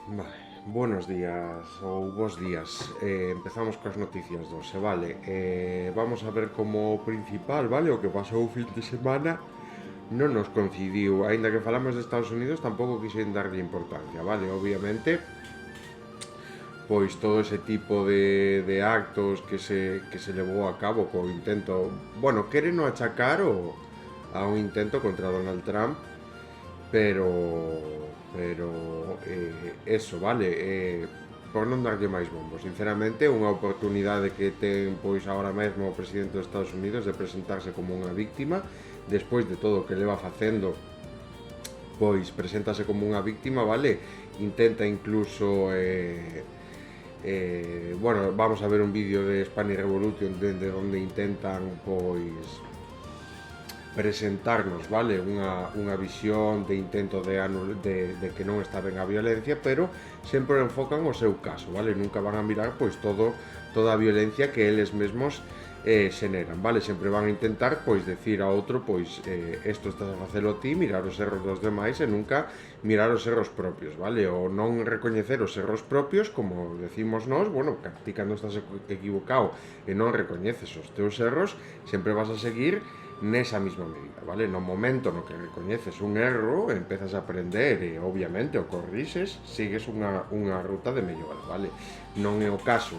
Vale, buenos días ou bos días. Empezamos coas noticias doce, vale. Vamos a ver como principal, vale, o que pasou o fin de semana non nos coincidiu, aínda que falamos de Estados Unidos, tampouco quixen darlle importancia, vale. Obviamente, pois todo ese tipo de actos que se levou a cabo co intento, bueno, queren no achacar a un intento contra Donald Trump, pero eso, vale, por non darlle máis bombo, sinceramente, unha oportunidade que ten pois agora mesmo o presidente dos Estados Unidos de presentarse como unha víctima despois de todo o que leva facendo, pois preséntase como unha víctima, vale, intenta incluso bueno, vamos a ver un vídeo de Spanish Revolution dende onde intentan pois presentarnos, vale, unha visión de intento de que non está ben a violencia, pero sempre enfocan o seu caso, vale, nunca van a mirar pois toda a violencia que eles mesmos xeneran, vale, sempre van a intentar pois decir a outro pois isto estás a facelo ti, mirar os erros dos demais e nunca mirar os erros propios, vale, ou non recoñecer os erros propios, como decimos nós, bueno, ti cando estás equivocado e non recoñeces os teus erros, sempre vas a seguir nesa mesma medida, vale? No momento no que recoñeces un erro, empezas a aprender e obviamente o corrixes, sigues unha ruta de mellora, vale? Non é o caso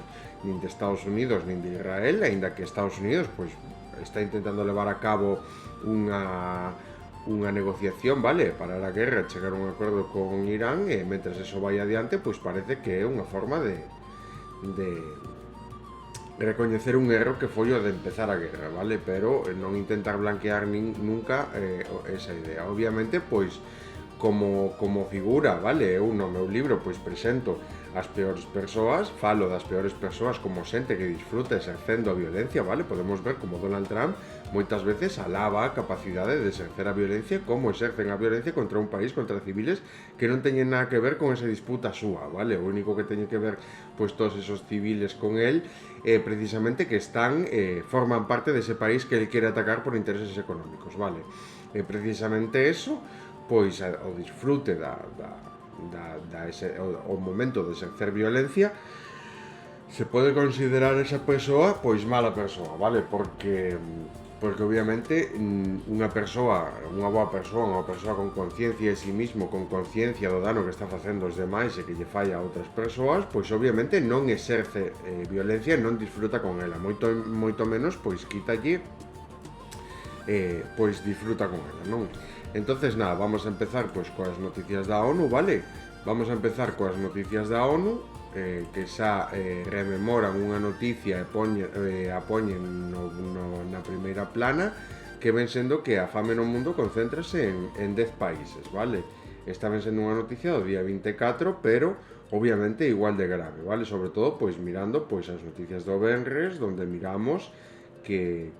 nin de Estados Unidos nin de Israel, aínda que Estados Unidos pois está intentando levar a cabo unha negociación, vale, parar a guerra, chegar a un acordo con Irán e mentres eso vai adiante, pois parece que é unha forma de recoñecer un erro que foi o de empezar a guerra, vale? Pero non intentar blanquear nunca esa idea. Obviamente, pois, como figura, vale? Eu no meu libro, pois, presento as peores persoas, falo das peores persoas como xente que disfruta exercendo a violencia, vale? Podemos ver como Donald Trump moitas veces alaba a capacidade de exercer a violencia, como exercen a violencia contra un país, contra civiles que non teñen nada que ver con esa disputa súa, vale? O único que teñe que ver, pois, todos esos civiles con él, precisamente que están, forman parte dese país que él quere atacar por intereses económicos, vale? Precisamente eso, pois, o disfrute o momento de exercer violencia, se pode considerar esa persoa pois mala persoa, vale? Porque obviamente unha boa persoa, unha persoa con conciencia de si mismo, con conciencia do dano que está facendo os demais e que lle fai a outras persoas, pois obviamente non exerce violencia e non disfruta con ela, moito menos pois quítalle pois disfruta con ela, non? Entonces nada, vamos a empezar pois coas noticias da ONU, vale? Vamos a empezar coas noticias da ONU, que xa rememoran unha noticia e a poñen na primeira plana, que ven sendo que a fame no mundo concéntrase en 10 países, vale? Esta ven sendo unha noticia do día 24, pero obviamente igual de grave, vale? Sobre todo, pois mirando pois as noticias do venres, donde miramos que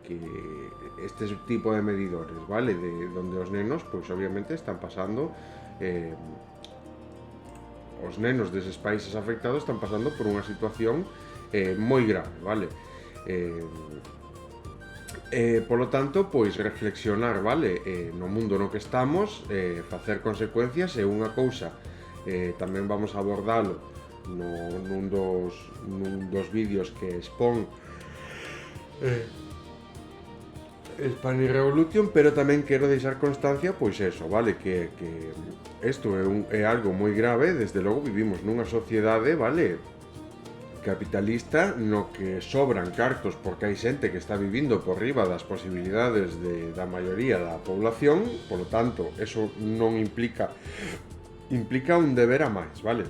este tipo de medidores, vale? Donde os nenos, pois obviamente están pasando os nenos deses países afectados están pasando por unha situación moi grave, vale? Polo tanto, pois reflexionar, vale? No mundo no que estamos, facer consecuencias é unha cousa, tamén vamos a abordalo nun dos vídeos que expón Spanish Revolution, pero tamén quero deixar constancia, pois eso, vale, que isto é algo moi grave. Desde logo vivimos nunha sociedade, vale, capitalista, no que sobran cartos porque hai xente que está vivindo por riba das posibilidades da maioría da población, polo tanto, eso non implica un deber a máis, vale?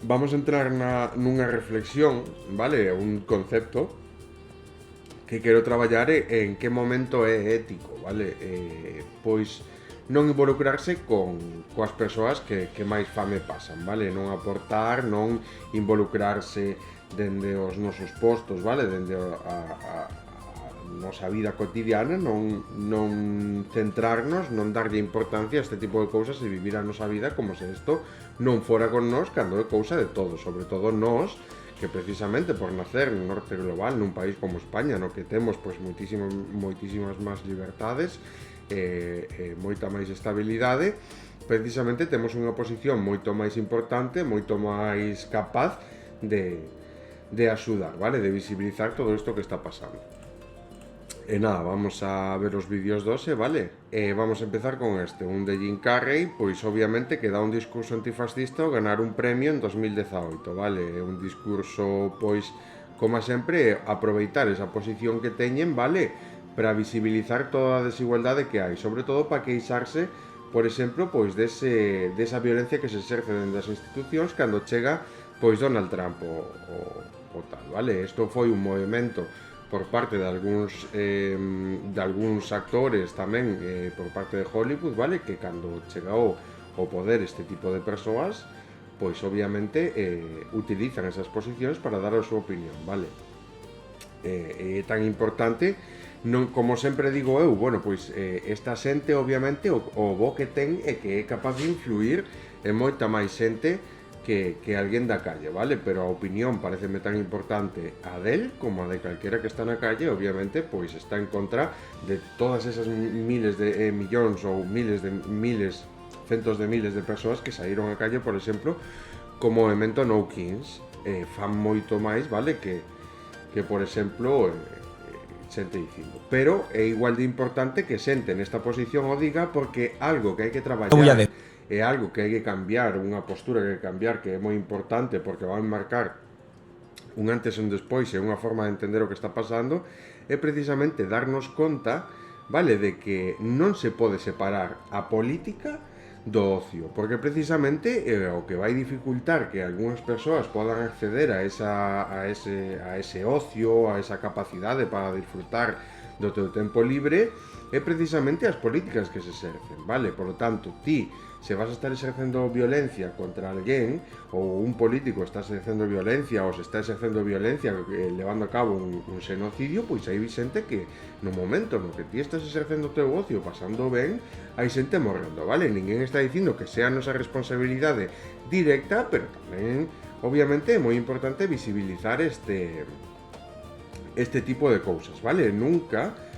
Vamos a entrar nunha reflexión, vale, un concepto que quero traballar en que momento é ético, vale? Pois non involucrarse coas persoas que máis fame pasan, vale? Non aportar, non involucrarse dende os nosos postos, vale? Dende a nosa vida cotidiana, non centrarnos, non darlle importancia a este tipo de cousas e vivir a nosa vida como se isto non fora con nós, cando é cousa de todos, sobre todo nós, que precisamente por nacer no norte global, nun país como España, no que temos pois moitísimas máis libertades, moita máis estabilidade, precisamente temos unha oposición moito máis importante, moito máis capaz de axudar, vale? De visibilizar todo isto que está pasando. E nada, vamos a ver os vídeos dose, vale? Vamos a empezar con un de Jim Carrey, pois obviamente que dá un discurso antifascista ao ganar un premio en 2018, vale? Un discurso, pois, como sempre, aproveitar esa posición que teñen, vale? Para visibilizar toda a desigualdade que hai, sobre todo para queixarse, por exemplo, pois desa violencia que se exerce dentro das institucións cando chega, pois, Donald Trump o tal, vale? Isto foi un movimento por parte de algúns actores tamén, por parte de Hollywood, vale? Que cando chegou ao poder este tipo de persoas, pois obviamente utilizan esas posicións para dar a súa opinión, vale? É tan importante, non, como sempre digo eu, bueno, pois esta xente obviamente o bo que ten é que é capaz de influir en moita máis xente que alguén da calle, vale? Pero a opinión pareceme tan importante a del como a de calquera que está na calle, obviamente, pois está en contra de todas esas miles de millóns ou centos de miles de persoas que saíron á calle, por exemplo, como movimento No Kings, fan moito máis, vale? Que por exemplo, xente dicindo. Pero é igual de importante que xente nesta posición o diga, porque algo que hai que traballar é algo que hai que cambiar, unha postura que hai que cambiar, que é moi importante porque vai marcar un antes e un despois e unha forma de entender o que está pasando, é precisamente darnos conta, vale, de que non se pode separar a política do ocio, porque precisamente o que vai dificultar que algunhas persoas podan acceder a ese ocio, a esa capacidade para disfrutar do teu tempo libre, é precisamente as políticas que se exercen, vale? Por lo tanto, ti, se vas a estar exercendo violencia contra alguén, ou un político está exercendo violencia, ou se está exercendo violencia levando a cabo un xenocidio, pois hai xente que no momento no que ti estás exercendo o teu ocio pasando ben, hai xente morrendo, vale? Ninguén está dicindo que sea a nosa responsabilidade directa, pero tamén, obviamente, é moi importante visibilizar este tipo de cousas, vale? Nunca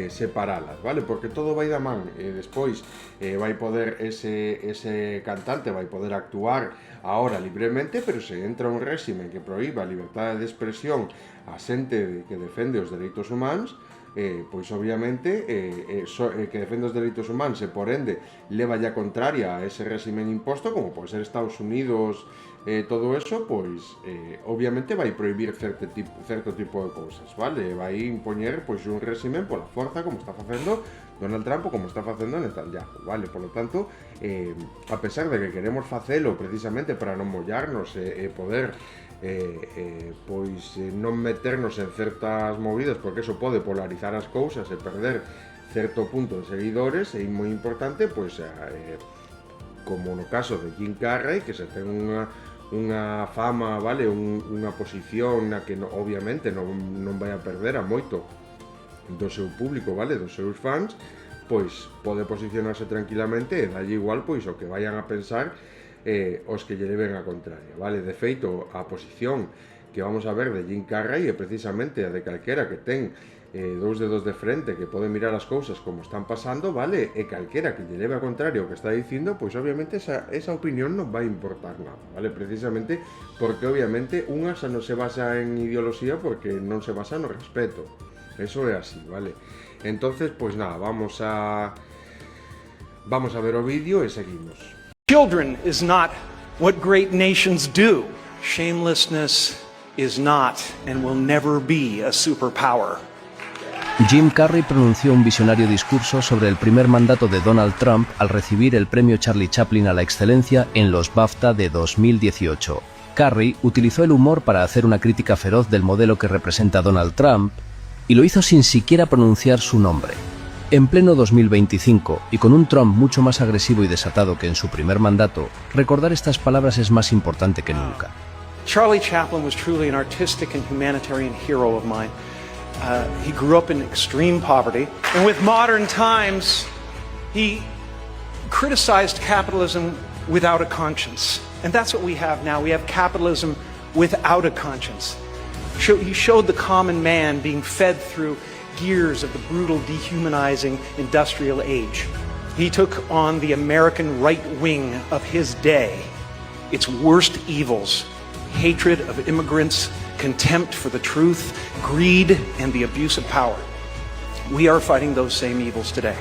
separalas, vale? Porque todo vai da man, despois vai poder ese cantante vai poder actuar ahora libremente, pero se entra un réximen que proíba a liberdade de expresión a xente que defende os dereitos humanos, pois obviamente que defende os dereitos humanos e por ende leva ya contraria a ese réximen imposto, como pode ser Estados Unidos, todo eso, pois obviamente vai prohibir certo tipo de cousas, vale? Vai impoñer pois un réximen pola forza, como está facendo Donald Trump ou como está facendo Netanyahu, vale? Por lo tanto, a pesar de que queremos facelo precisamente para non mollarnos e poder pois non meternos en certas movidas, porque eso pode polarizar as cousas e perder certo punto de seguidores, é moi importante, pois como no caso de Jim Carrey, que se ten unha fama, vale, unha posición na que obviamente non vai a perder a moito do seu público, vale, dos seus fans, pois pode posicionarse tranquilamente e dalle igual pois o que vayan a pensar os que lle leven a contraria, vale? De feito, a posición que vamos a ver de Jim Carrey é precisamente a de calquera que ten dous dedos de frente, que pode mirar as cousas como están pasando, vale? E calquera que lle leve a contrario o que está dicindo, pois obviamente esa opinión non vai importar nada, vale? Precisamente porque obviamente unha xa non se basa en ideoloxía, porque non se basa no respeto, eso é así, vale? Entonces, pois nada, vamos a ver o vídeo e seguimos. Children is not what great nations do. Shamelessness is not and will never be a superpower. Jim Carrey pronunció un visionario discurso sobre el primer mandato de Donald Trump al recibir el premio Charlie Chaplin a la excelencia en los BAFTA de 2018. Carrey utilizó el humor para hacer una crítica feroz del modelo que representa Donald Trump y lo hizo sin siquiera pronunciar su nombre. En pleno 2025, y con un Trump mucho más agresivo y desatado que en su primer mandato, recordar estas palabras es más importante que nunca. Charlie Chaplin was truly an artistic and humanitarian hero of mine. He grew up in extreme poverty, and with modern times, he criticized capitalism without a conscience. And that's what we have now. We have capitalism without a conscience. He showed the common man being fed through gears of the brutal, dehumanizing industrial age. He took on the American right wing of his day, its worst evils: hatred of immigrants, contempt for the truth, greed, and the abuse of power. We are fighting those same evils today.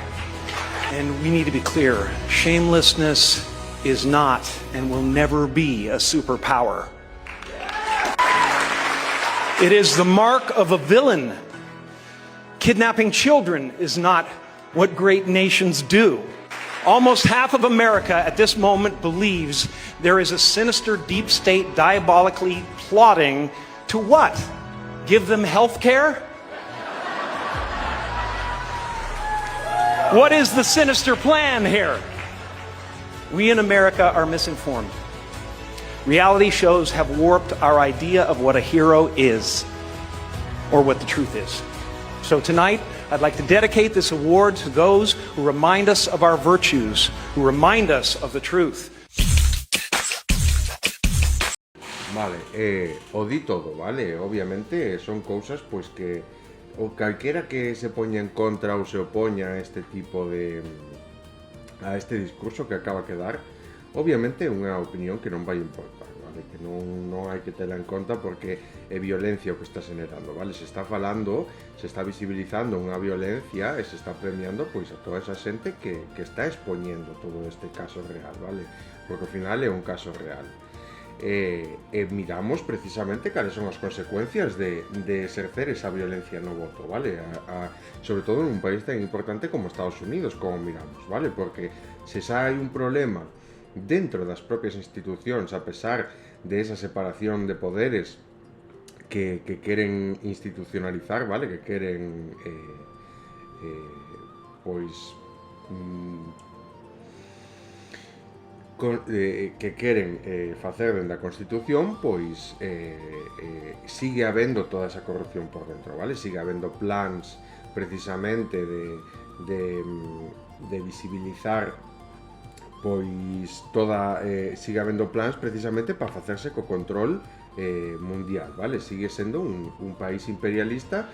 And we need to be clear, shamelessness is not and will never be a superpower. It is the mark of a villain. Kidnapping children is not what great nations do. Almost half of America at this moment believes there is a sinister deep state diabolically plotting to what? Give them health care? What is the sinister plan here? We in America are misinformed. Reality shows have warped our idea of what a hero is, or what the truth is. So tonight, I'd like to dedicate this award to those who remind us of our virtues, who remind us of the truth. Vale, o di todo, vale? Obviamente son cousas pois que o calquera que se poña en contra ou se opoña a este tipo de a este discurso que acaba de dar, obviamente é unha opinión que non vai importar, vale? Que non hai que tela en conta porque é violencia o que está generando, vale? Se está falando, se está visibilizando unha violencia e se está premiando pois a toda esa xente que está expoñendo todo este caso real, vale? Porque ao final é un caso real. Miramos precisamente cales son as consecuencias de exercer esa violencia no voto, vale? Sobre todo en un país tan importante como Estados Unidos, como miramos, vale? Porque se xa hai un problema dentro das propias institucións, a pesar de esa separación de poderes que queren institucionalizar, vale? Que queren que queren facer dende a Constitución, pois sigue habendo toda esa corrupción por dentro, vale? Sigue habendo plans precisamente de visibilizar pois toda sigue habendo plans precisamente para facerse co control mundial, vale? Sigue sendo un país imperialista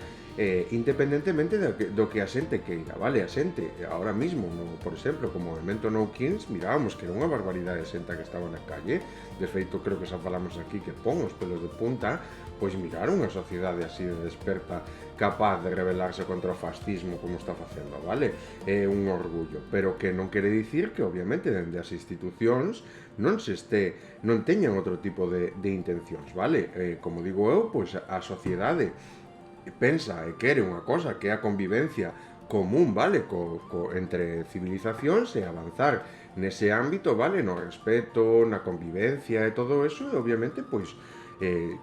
independentemente do que a xente queira, vale? A xente, ahora mismo, por exemplo, como o movimento No Kings, mirábamos que era unha barbaridade de xente que estaba na calle. De feito, creo que xa falamos aquí que pon os pelos de punta, pois mirar unha sociedade así de desperta, capaz de rebelarse contra o fascismo como está facendo, vale? É un orgullo, pero que non quere dicir que, obviamente, dende as institucións non teñan outro tipo de intencións, vale? Como digo eu, pois a sociedade pensa e quere unha cosa que é a convivencia común, vale, entre civilizacións e avanzar nese ámbito, vale, no respeto, na convivencia e todo eso, e obviamente, pois,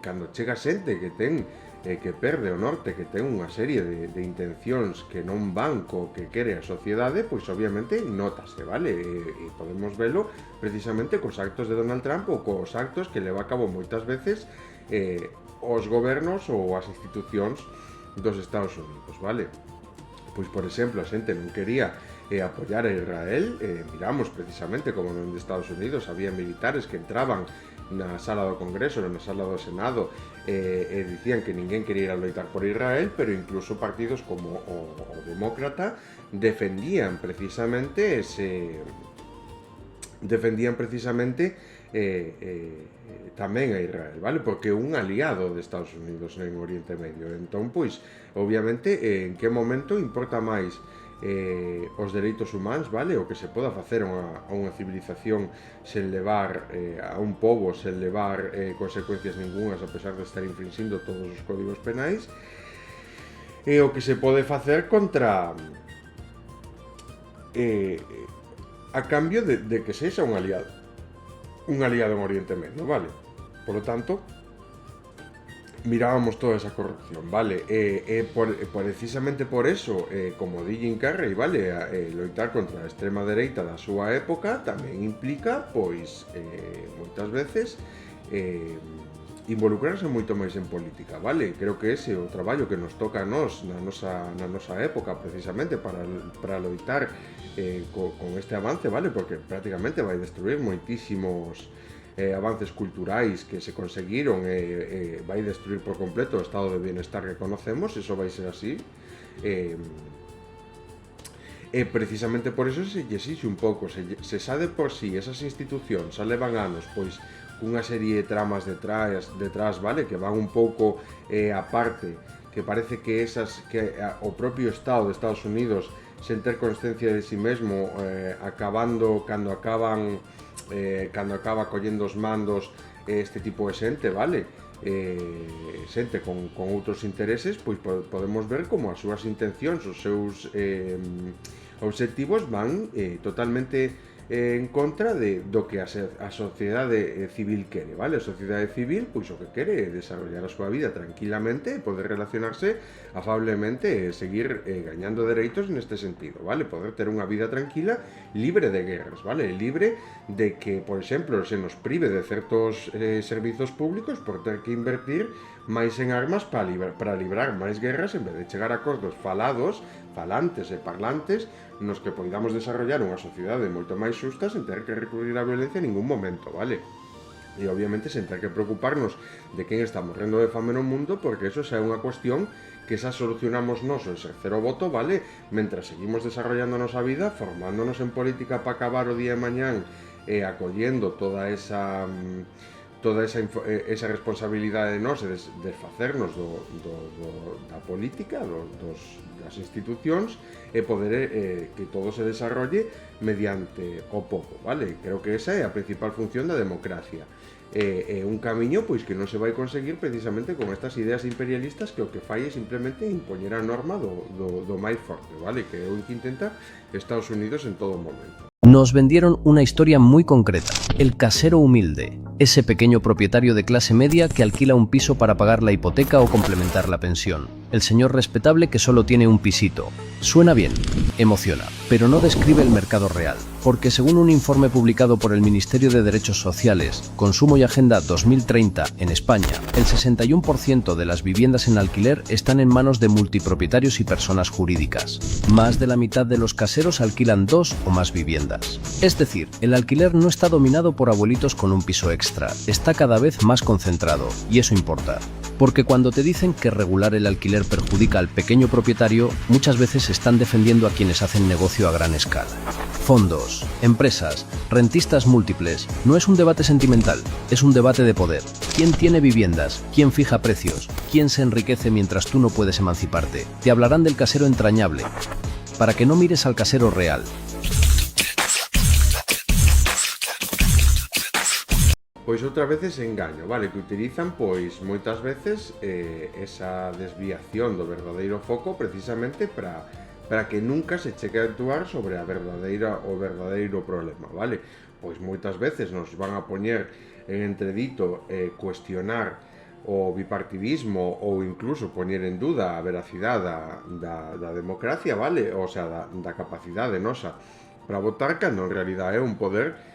cando chega xente que perde o norte, que ten unha serie de intencións que non van co que quere a sociedade, pois obviamente nótase, vale, e podemos velo precisamente cos actos de Donald Trump ou cos actos que leva a cabo moitas veces os gobernos ou as institucións dos Estados Unidos, vale? Pois, por exemplo, a xente non quería apoiar a Israel, miramos precisamente como nos Estados Unidos había militares que entraban na sala do Congreso, na sala do Senado e dicían que ninguén quería ir a loitar por Israel, pero incluso partidos como o Demócrata defendían precisamente tamén a Israel, vale? Porque é un aliado de Estados Unidos en Oriente Medio. Entón, pois, obviamente, en que momento importa máis os dereitos humanos, vale? O que se poda facer a unha civilización sen levar a un pobo, sen levar consecuencias ningunhas, a pesar de estar infringindo todos os códigos penais, e o que se pode facer contra a cambio de que sexa un aliado en Oriente Medio, vale? Por lo tanto, mirábamos toda esa corrupción, vale? Precisamente por eso, como di Jim Carrey, vale? Loitar contra a extrema dereita da súa época tamén implica, pois, moitas veces, involucrarse moito máis en política, vale? Creo que ese é o traballo que nos toca a nós na nosa época, precisamente, para loitar con este avance, vale? Porque prácticamente vai destruir moitísimos avances culturais que se conseguiron vai destruir por completo o estado de bienestar que conocemos, eso vai ser así. Precisamente por eso se exixe un pouco, se sabe por si esas institucións xa levan anos pois cunha serie de tramas detrás, vale, que van un pouco aparte, que parece que o propio Estado de Estados Unidos, sen ter consciencia de si mesmo, cando acaba collendo os mandos este tipo de xente, vale, xente con outros intereses, pois podemos ver como as súas intencións, os seus obxectivos van totalmente en contra do que a sociedade civil quere, vale? A sociedade civil, pois o que quere é desarrollar a súa vida tranquilamente, poder relacionarse afablemente e seguir gañando dereitos neste sentido, vale? Poder ter unha vida tranquila, libre de guerras, vale? Libre de que, por exemplo, se nos prive de certos servizos públicos por ter que invertir máis en armas para librar máis guerras en vez de chegar a acordos falantes e parlantes nos que poidamos desarrollar unha sociedade moito máis xusta sen ter que recurrir á violencia en ningún momento, vale? E obviamente sen ter que preocuparnos de quen está morrendo de fame no mundo, porque eso xa é unha cuestión que xa solucionamos nos o exercer o voto, vale? Mentras seguimos desarrollando a nosa vida, formándonos en política para acabar o día de mañán e acollendo toda esa responsabilidade de nós e desfacernos da política, das institucións, e poder que todo se desarrolle mediante o povo, vale? Creo que esa é a principal función da democracia. É un camiño pois que non se vai conseguir precisamente con estas ideas imperialistas que o que fai é simplemente impoñer a norma do máis forte, vale? Que é o que intenta Estados Unidos en todo momento. Nos vendieron una historia muy concreta, el casero humilde, ese pequeño propietario de clase media que alquila un piso para pagar la hipoteca o complementar la pensión, el señor respetable que solo tiene un pisito. Suena bien, emociona, pero no describe el mercado real, porque según un informe publicado por el Ministerio de Derechos Sociales, Consumo y Agenda 2030 en España, el 61% de las viviendas en alquiler están en manos de multipropietarios y personas jurídicas. Más de la mitad de los caseros alquilan 2 o más viviendas. Es decir, el alquiler no está dominado por abuelitos con un piso extra, está cada vez más concentrado, y eso importa. Porque cuando te dicen que regular el alquiler perjudica al pequeño propietario, muchas veces están defendiendo a quienes hacen negocio a gran escala. Fondos, empresas, rentistas múltiples, no es un debate sentimental, es un debate de poder. ¿Quién tiene viviendas? ¿Quién fija precios? ¿Quién se enriquece mientras tú no puedes emanciparte? Te hablarán del casero entrañable, para que no mires al casero real. Pois outras veces engaño, vale, que utilizan pois moitas veces esa desviación do verdadeiro foco precisamente para que nunca se cheque a actuar sobre o verdadeiro problema, vale? Pois moitas veces nos van a poñer en entredito cuestionar o bipartidismo ou incluso poñer en duda a veracidade da democracia, vale? O sea, da capacidade nosa para votar, cando en realidade é un poder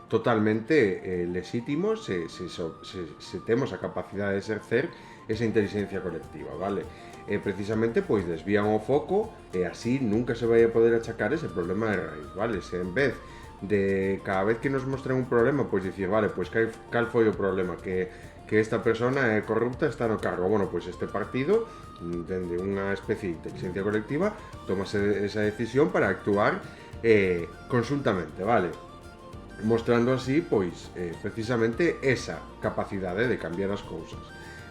totalmente legítimo se temos a capacidade de exercer esa inteligencia colectiva, vale? Precisamente pois desvían o foco e así nunca se vai a poder achacar ese problema de raíz, vale? Se en vez de cada vez que nos mostren un problema, pois dicir, vale, pois cal foi o problema, que esta persona é corrupta, está no cargo, bueno, pois este partido, dende unha especie de inteligencia colectiva, tomase esa decisión para actuar conjuntamente, vale? Mostrando así, pois, precisamente esa capacidade de cambiar as cousas.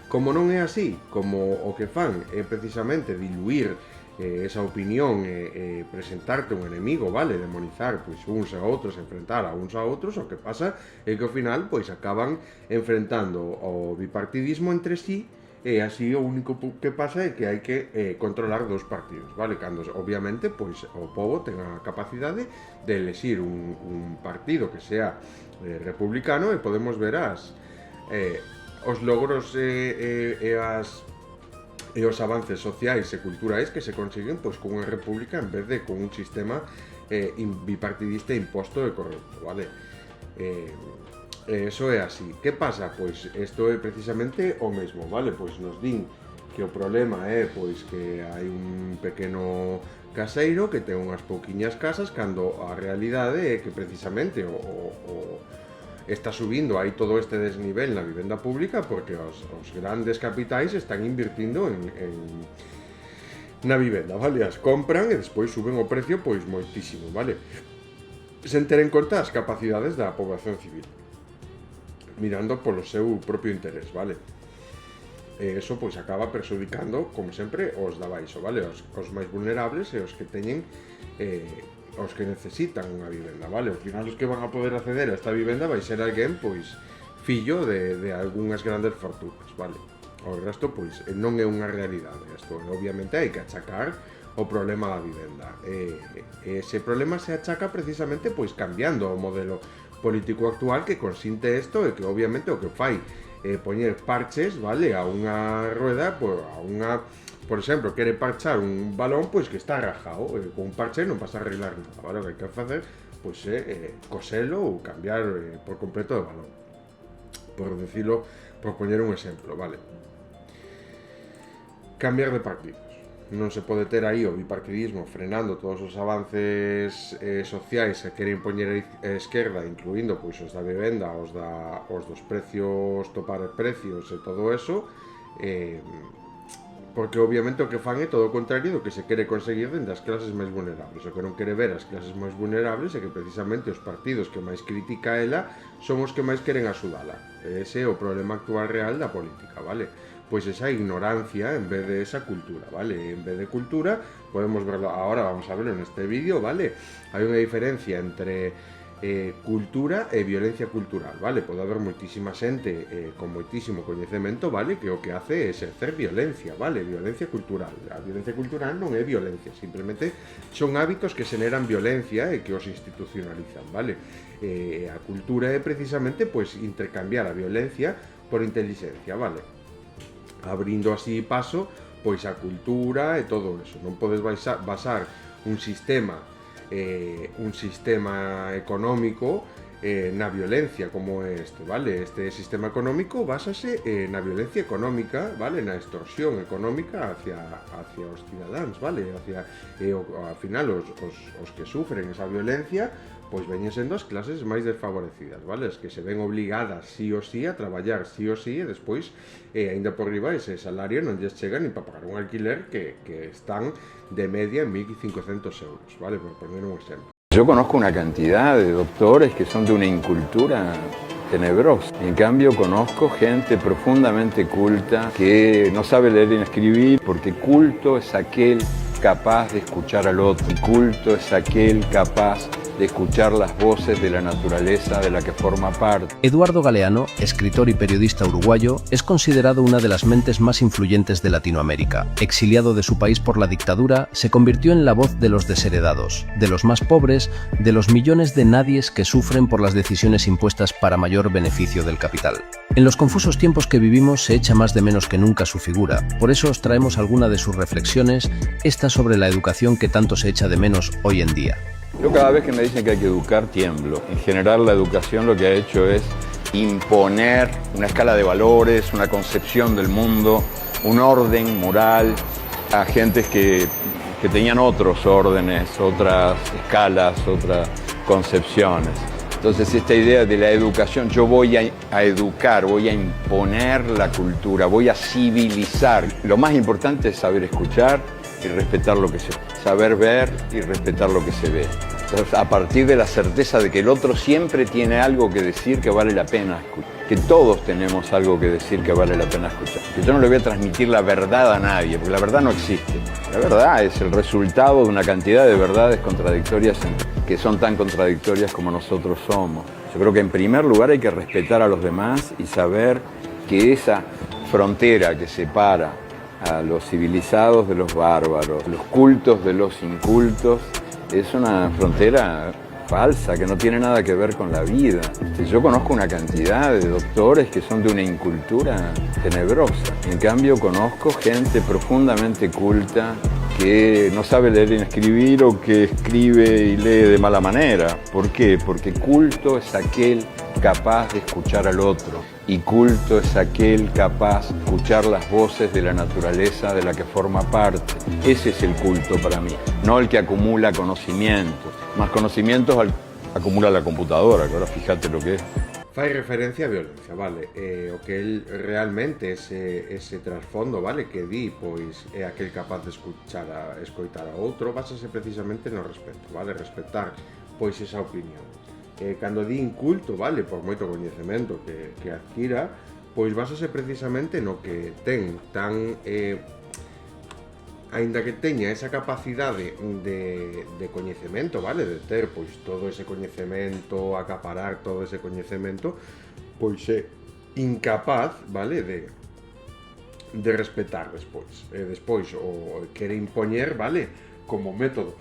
Como non é así, como o que fan é precisamente diluir esa opinión e presentarte un enemigo, vale, demonizar pois uns a outros, enfrentar a uns a outros, o que pasa é que ao final pois acaban enfrentando o bipartidismo entre sí. E así o único que pasa é que hai que controlar dos partidos, vale? Cando obviamente pois o povo ten a capacidade de elexir un partido que sea republicano e podemos ver os logros e os avances sociais e culturais que se consiguen pois con unha república en vez de con un sistema bipartidista imposto e corrupto, vale? Eso é así. Que pasa? Pois isto é precisamente o mesmo, vale? Pois nos din que o problema é pois que hai un pequeno caseiro que ten unhas pouquiñas casas, cando a realidade é que precisamente está subindo aí todo este desnivel na vivenda pública porque os grandes capitais están invirtindo na vivenda, vale? As compran e despois suben o precio pois moitísimo, vale? Sen ter en conta as capacidades da poboación civil, mirando polo seu propio interés, vale? E eso pois acaba perxudicando, como sempre, os da baixo, vale? Os máis vulnerables e os que teñen os que necesitan unha vivenda, vale? Ao final os que van a poder acceder a esta vivenda vai ser alguén, pois, fillo de algunhas grandes fortunas, vale? O resto, pois, non é unha realidade. Isto, obviamente, hai que achacar o problema da vivenda. Ese problema se achaca precisamente, pois, cambiando o modelo político actual que consinte isto e que, obviamente, o que fai poñer parches, vale, a unha rueda, pues, a unha, por exemplo, quere parchar un balón, pois que está rajado, con un parche non vas a arreglar nada, vale, o que hai que facer, pois coselo ou cambiar por completo o balón, por decirlo, por poñer un exemplo, vale. Cambiar de partidos. Non se pode ter aí o bipartidismo frenando todos os avances sociais que queren poñer a esquerda, incluindo pois os da vivenda, os dos precios, topar precios e todo eso, porque obviamente o que fan é todo o contrario do que se quere conseguir dende as clases máis vulnerables. O que non quere ver as clases máis vulnerables é que precisamente os partidos que máis critica ela son os que máis queren axudala. Ese é o problema actual real da política, vale? Pois esa ignorancia en vez de esa cultura, vale? En vez de cultura, podemos verlo, ahora vamos a verlo en este vídeo, vale? Hai unha diferencia entre cultura e violencia cultural, vale? Pode haber moitísima xente con moitísimo coñecemento, vale? Que o que hace é exercer violencia, vale? Violencia cultural. A violencia cultural non é violencia, simplemente son hábitos que xeneran violencia e que os institucionalizan, vale? A cultura é precisamente, pois, intercambiar a violencia por inteligencia, vale? Abrindo así paso pois a cultura e todo eso. Non podes basar un sistema económico na violencia como este, vale? Este sistema económico básase na violencia económica, vale? Na extorsión económica hacia os cidadáns, vale? Ao final os que sufren esa violencia pois veñen sendo as clases máis desfavorecidas, vale? As que se ven obligadas sí ou sí a traballar sí ou sí e despois, aínda por riba, ese salario non lles chega ni para pagar un alquiler que están de media en 1.500 euros, vale? Por poner un exemplo. Yo conozco una cantidad de doctores que son de una incultura tenebrosa. En cambio, conozco gente profundamente culta que no sabe leer ni escribir, porque culto es aquel capaz de escuchar al otro, y culto es aquel capaz de escuchar las voces de la naturaleza de la que forma parte. Eduardo Galeano, escritor y periodista uruguayo, es considerado una de las mentes más influyentes de Latinoamérica. Exiliado de su país por la dictadura, se convirtió en la voz de los desheredados, de los más pobres, de los millones de nadies que sufren por las decisiones impuestas para mayor beneficio del capital. En los confusos tiempos que vivimos se echa más de menos que nunca su figura, por eso os traemos alguna de sus reflexiones, esta sobre la educación que tanto se echa de menos hoy en día. Yo cada vez que me dicen que hay que educar, tiemblo. En general, la educación lo que ha hecho es imponer una escala de valores, una concepción del mundo, un orden moral a gentes que tenían otros órdenes, otras escalas, otras concepciones. Entonces, esta idea de la educación, yo voy a educar, voy a imponer la cultura, voy a civilizar. Lo más importante es saber escuchar y respetar lo que se ve, saber ver y respetar lo que se ve. Entonces, a partir de la certeza de que el otro siempre tiene algo que decir que vale la pena escuchar, que todos tenemos algo que decir que vale la pena escuchar. Que yo no le voy a transmitir la verdad a nadie, porque la verdad no existe. La verdad es el resultado de una cantidad de verdades contradictorias que son tan contradictorias como nosotros somos. Yo creo que en primer lugar hay que respetar a los demás y saber que esa frontera que separa a los civilizados de los bárbaros, los cultos de los incultos, es una frontera falsa, que no tiene nada que ver con la vida. Yo conozco una cantidad de doctores que son de una incultura tenebrosa. En cambio, conozco gente profundamente culta que no sabe leer ni escribir o que escribe y lee de mala manera. ¿Por qué? Porque culto es aquel capaz de escuchar al otro. Y culto es aquel capaz de escuchar las voces de la naturaleza de la que forma parte. Ese es el culto para mí, no el que acumula conocimientos. Más conocimientos acumula la computadora, que ahora fíjate lo que es. fai referencia a violencia, vale? O que el realmente ese trasfondo, vale, que di, pois é aquel capaz de escoitar a outro, basase precisamente no respeto, vale? Respectar, pois, esa opinión. Cando di inculto, vale, por moito coñecemento que adquira, pois basase precisamente no que ten tan... aínda que teña esa capacidade de coñecemento, vale, de ter pois todo ese coñecemento, acaparar todo ese coñecemento, pois é incapaz, vale, de respetar despois. Despois o quere impoñer, vale, como método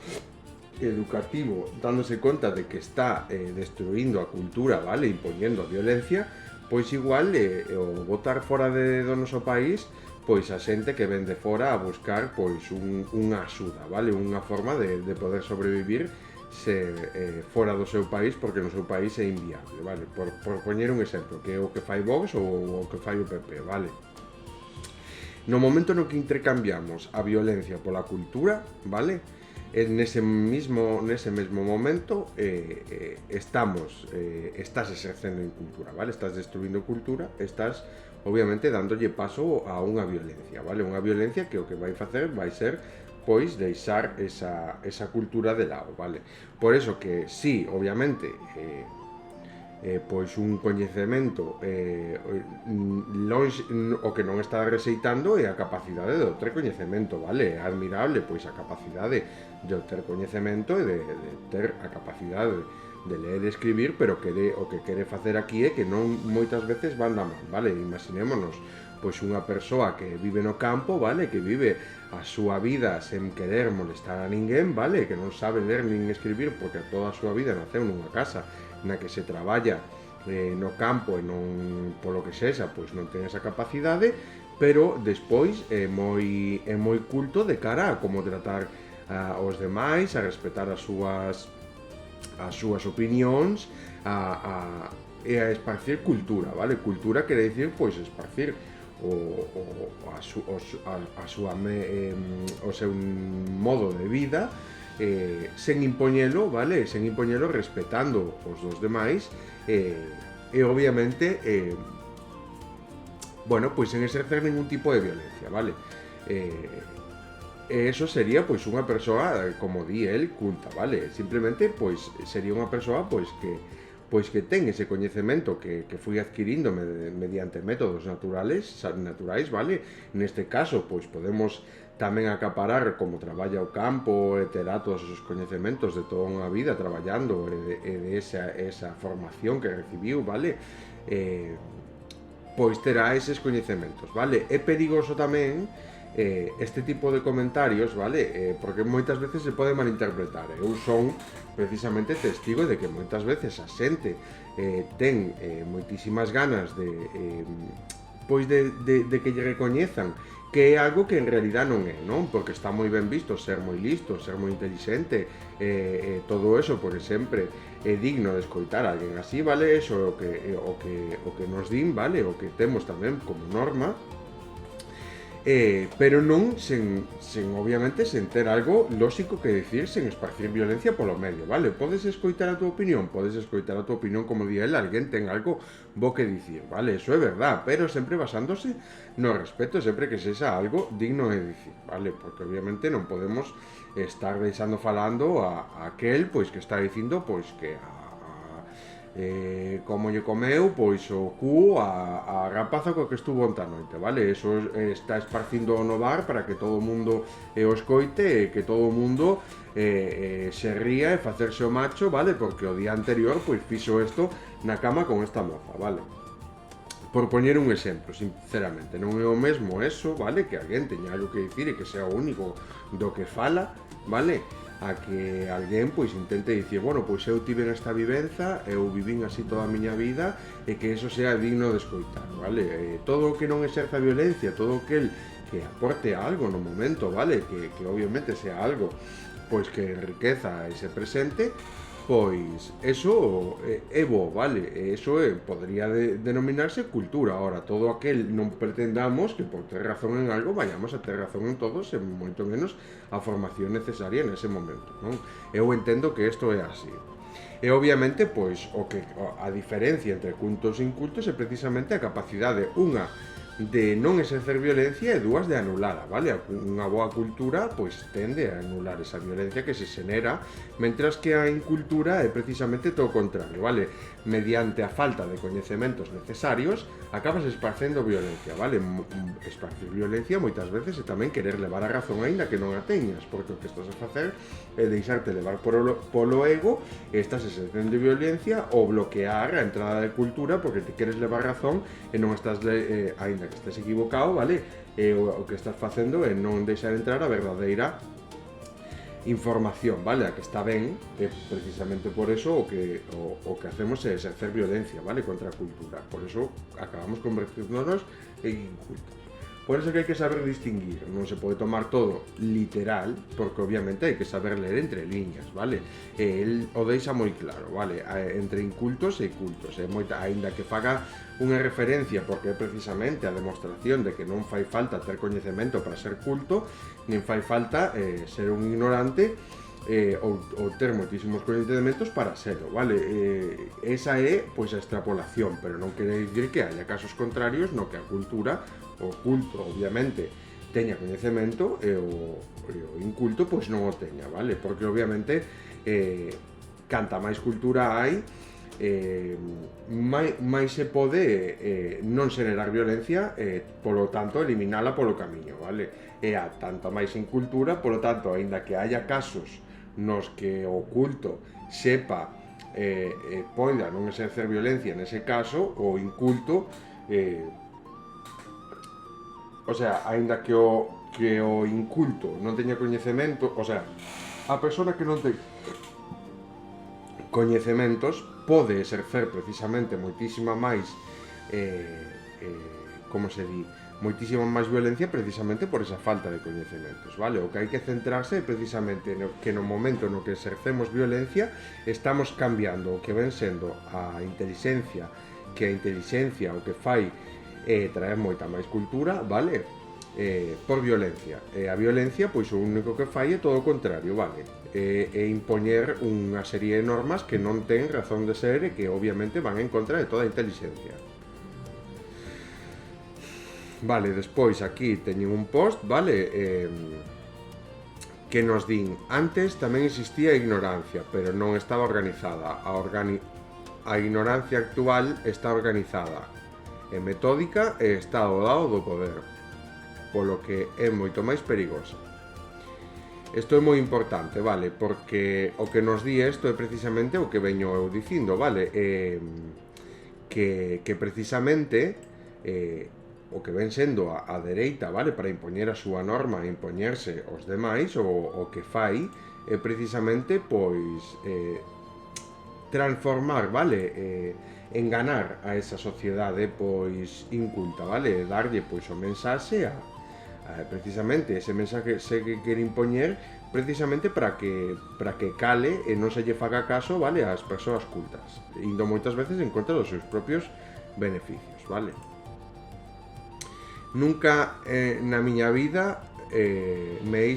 educativo, dándose conta de que está destruindo a cultura, vale, impoñendo a violencia, pois igual o botar fora do noso país, pois a xente que ven de fora a buscar pois unha axuda, vale? Unha forma de poder sobrevivir fora do seu país, porque no seu país é inviable, vale? Por poñer un exemplo, que é o que fai Vox ou o que fai o PP, vale? No momento no que intercambiamos a violencia pola cultura, vale? Nese mesmo momento estás exercendo en cultura, vale? Estás destruindo cultura, estás obviamente dándolle paso a unha violencia, vale? Unha violencia que o que vai facer vai ser pois deixar esa cultura de lado, vale? Por eso que sí, obviamente pois un coñecemento o que non está rexeitando é a capacidade de obter coñecemento, vale? É admirable pois a capacidade de obter coñecemento e de ter a capacidade de ler e escribir, pero o que quere facer aquí é que non moitas veces van da man, vale? Imaginémonos pois unha persoa que vive no campo, vale? Que vive a súa vida sen querer molestar a ninguén, vale? Que non sabe ler nin escribir porque toda a súa vida naceu nunha casa na que se traballa no campo e non, polo que sexa, pois non ten esa capacidade, pero despois é moi culto de cara a como tratar aos demais, a respetar as súas opinións, e a esparcir cultura, vale? Cultura quere dicir, pois, esparcir o seu modo de vida, sen impoñelo, vale? Sen impoñelo, respetando os dos demais, e obviamente bueno, pois sen exercer ningún tipo de violencia, vale? Eso sería pois unha persoa, como di el, culta, vale? Simplemente pois sería unha persoa pois que ten ese coñecemento que foi adquirindo mediante métodos naturais, vale? Neste caso, pois podemos tamén acaparar como traballa o campo e terá todos esos coñecementos de toda unha vida traballando e de esa formación que recibiu, vale? Pois terá eses coñecementos, vale? É perigoso tamén este tipo de comentarios, vale? Porque moitas veces se pode malinterpretar. Eu son precisamente testigo de que moitas veces a xente ten moitísimas ganas de que lle recoñezan que é algo que en realidad non é, non? Porque está moi ben visto ser moi listo, ser moi inteligente, todo eso, porque sempre é digno de escoitar a alguén así, vale? Eso é o que nos din, vale? O que temos tamén como norma, pero non obviamente sen ter algo lóxico que dicir, sen esparcir violencia polo medio, vale? Podes escoitar a tua opinión, como di el, alguén ten algo bo que dicir, vale? Eso é verdad, pero sempre basándose no respeto, sempre que sexa algo digno de dicir, vale? Porque obviamente non podemos estar deixando falando a aquel, pois, que está dicindo, pois, que como lle comeu pois o cu a rapaza co que estuvo onta noite, vale? Eso está esparcindo no bar para que todo o mundo o escoite e que todo o mundo se ría e facerse o macho, vale? Porque o día anterior pois fixo isto na cama con esta moza, vale? Por poñer un exemplo, sinceramente, non é o mesmo eso, vale? Que alguén teña algo que dicir e que sea o único do que fala, vale? A que alguén pois intente dicir, bueno, pois eu tive esta vivenza, eu vivín así toda a miña vida e que eso sea digno de escoitar, vale? Todo o que non exerza violencia, todo aquel que aporte algo no momento, vale? Que obviamente sea algo pois que enriqueza ese presente, pois eso é bo, vale? Eso podría denominarse cultura. Ahora, todo aquel non pretendamos que por ter razón en algo vayamos a ter razón en todos e moito menos a formación necesaria nese momento, non? Eu entendo que isto é así. E obviamente, pois, a diferencia entre cultos e incultos é precisamente a capacidade, unha, de non exercer violencia e dúas, de anulala, vale? Unha boa cultura, pois, tende a anular esa violencia que se xenera, mentras que a incultura é precisamente todo o contrario, vale? Mediante a falta de coñecementos necesarios, acabas esparcendo violencia, vale? Esparcir violencia moitas veces é tamén querer levar a razón aínda que non a teñas, porque o que estás a facer é deixarte levar polo ego, e estás exercendo violencia ou bloquear a entrada de cultura porque te queres levar razón e non estás, aínda que estés equivocado, vale? O que estás facendo é non deixar entrar a verdadeira información, vale? A que está ben, e precisamente por eso o que hacemos é exercer violencia, vale? Contra a cultura. Por eso acabamos convertirnos en incultos. Por eso que hai que saber distinguir, non se pode tomar todo literal, porque obviamente hai que saber ler entre liñas, vale? El o deixa moi claro, vale? Entre incultos e cultos, aínda que faga unha referencia, porque é precisamente a demostración de que non fai falta ter coñecemento para ser culto, nin fai falta ser un ignorante, ou ter moitísimos coñecementos para serlo, vale? Esa é, pois, a extrapolación, pero non quere dicir que haya casos contrarios no que a cultura, o culto, obviamente, teña coñecemento e o inculto, pois, non o teña, vale? Porque, obviamente, canta máis cultura hai, máis se pode non xenerar violencia, polo tanto, eliminala polo camiño, vale? E a tanta máis incultura, polo tanto, aínda que haya casos nos que o culto sepa poida non exercer violencia nese caso, o inculto, o sea, aínda que o inculto non teña coñecemento, o sea, a persona que non ten coñecementos pode exercer precisamente moitísima máis, como se di, moitísima máis violencia precisamente por esa falta de coñecementos, vale? O que hai que centrarse é precisamente que no momento no que exercemos violencia estamos cambiando o que ven sendo a intelixencia, que a intelixencia o que fai é traer moita máis cultura, vale? Por violencia. E a violencia, pois, o único que fai é todo o contrario, vale? É impoñer unha serie de normas que non ten razón de ser e que obviamente van en contra de toda a intelixencia. Vale, despois aquí teñen un post, vale, que nos din: antes tamén existía a ignorancia, pero non estaba organizada. A ignorancia actual está organizada, é metódica e está ao lado do poder, polo que é moito máis perigosa. Isto é moi importante, vale, porque o que nos di isto é precisamente o que veño eu dicindo, vale, que precisamente o que ven sendo a dereita, vale, para impoñer a súa norma e impoñerse os demais, o que fai é precisamente, pois, transformar, vale, enganar a esa sociedade, pois, inculta, vale, darlle, pois, o mensaxe precisamente ese mensaje que quere impoñer precisamente para que cale e non se lle faga caso, vale, ás persoas cultas, indo moitas veces en contra dos seus propios beneficios, vale? Nunca na miña vida heime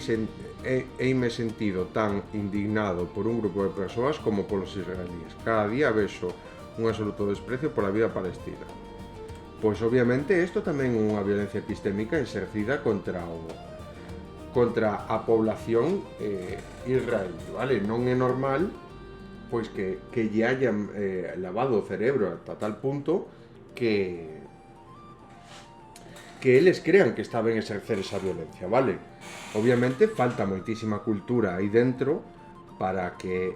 sentido tan indignado por un grupo de persoas como polos israelíes. Cada día vexo un absoluto desprecio pola vida palestina. Pois obviamente isto tamén é unha violencia epistémica exercida contra a población israelí, vale? Non é normal pois que lle hayan lavado o cerebro ata tal punto que eles crean que está ben exercer esa violencia, vale? Obviamente falta moitísima cultura aí dentro para que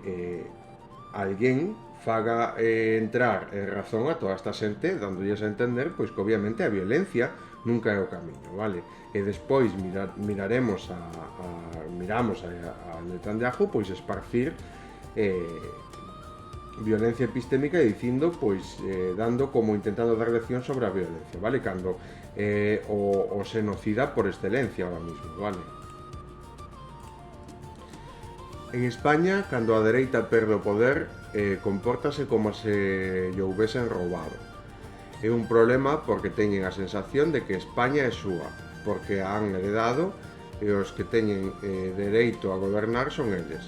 alguén faga entrar en razón a toda esta xente, dándolles a entender pois que obviamente a violencia nunca é o camiño, vale? E despois miramos a Netanyahu pois esparcir violencia epistémica e dicindo, pois, dando como intentando dar lección sobre a violencia, vale? Cando o xenocida por excelencia ahora mismo, vale? En España, cando a dereita perde o poder, compórtase como se lle houvesen roubado. É un problema porque teñen a sensación de que España é súa, porque a han heredado e os que teñen dereito a gobernar son eles.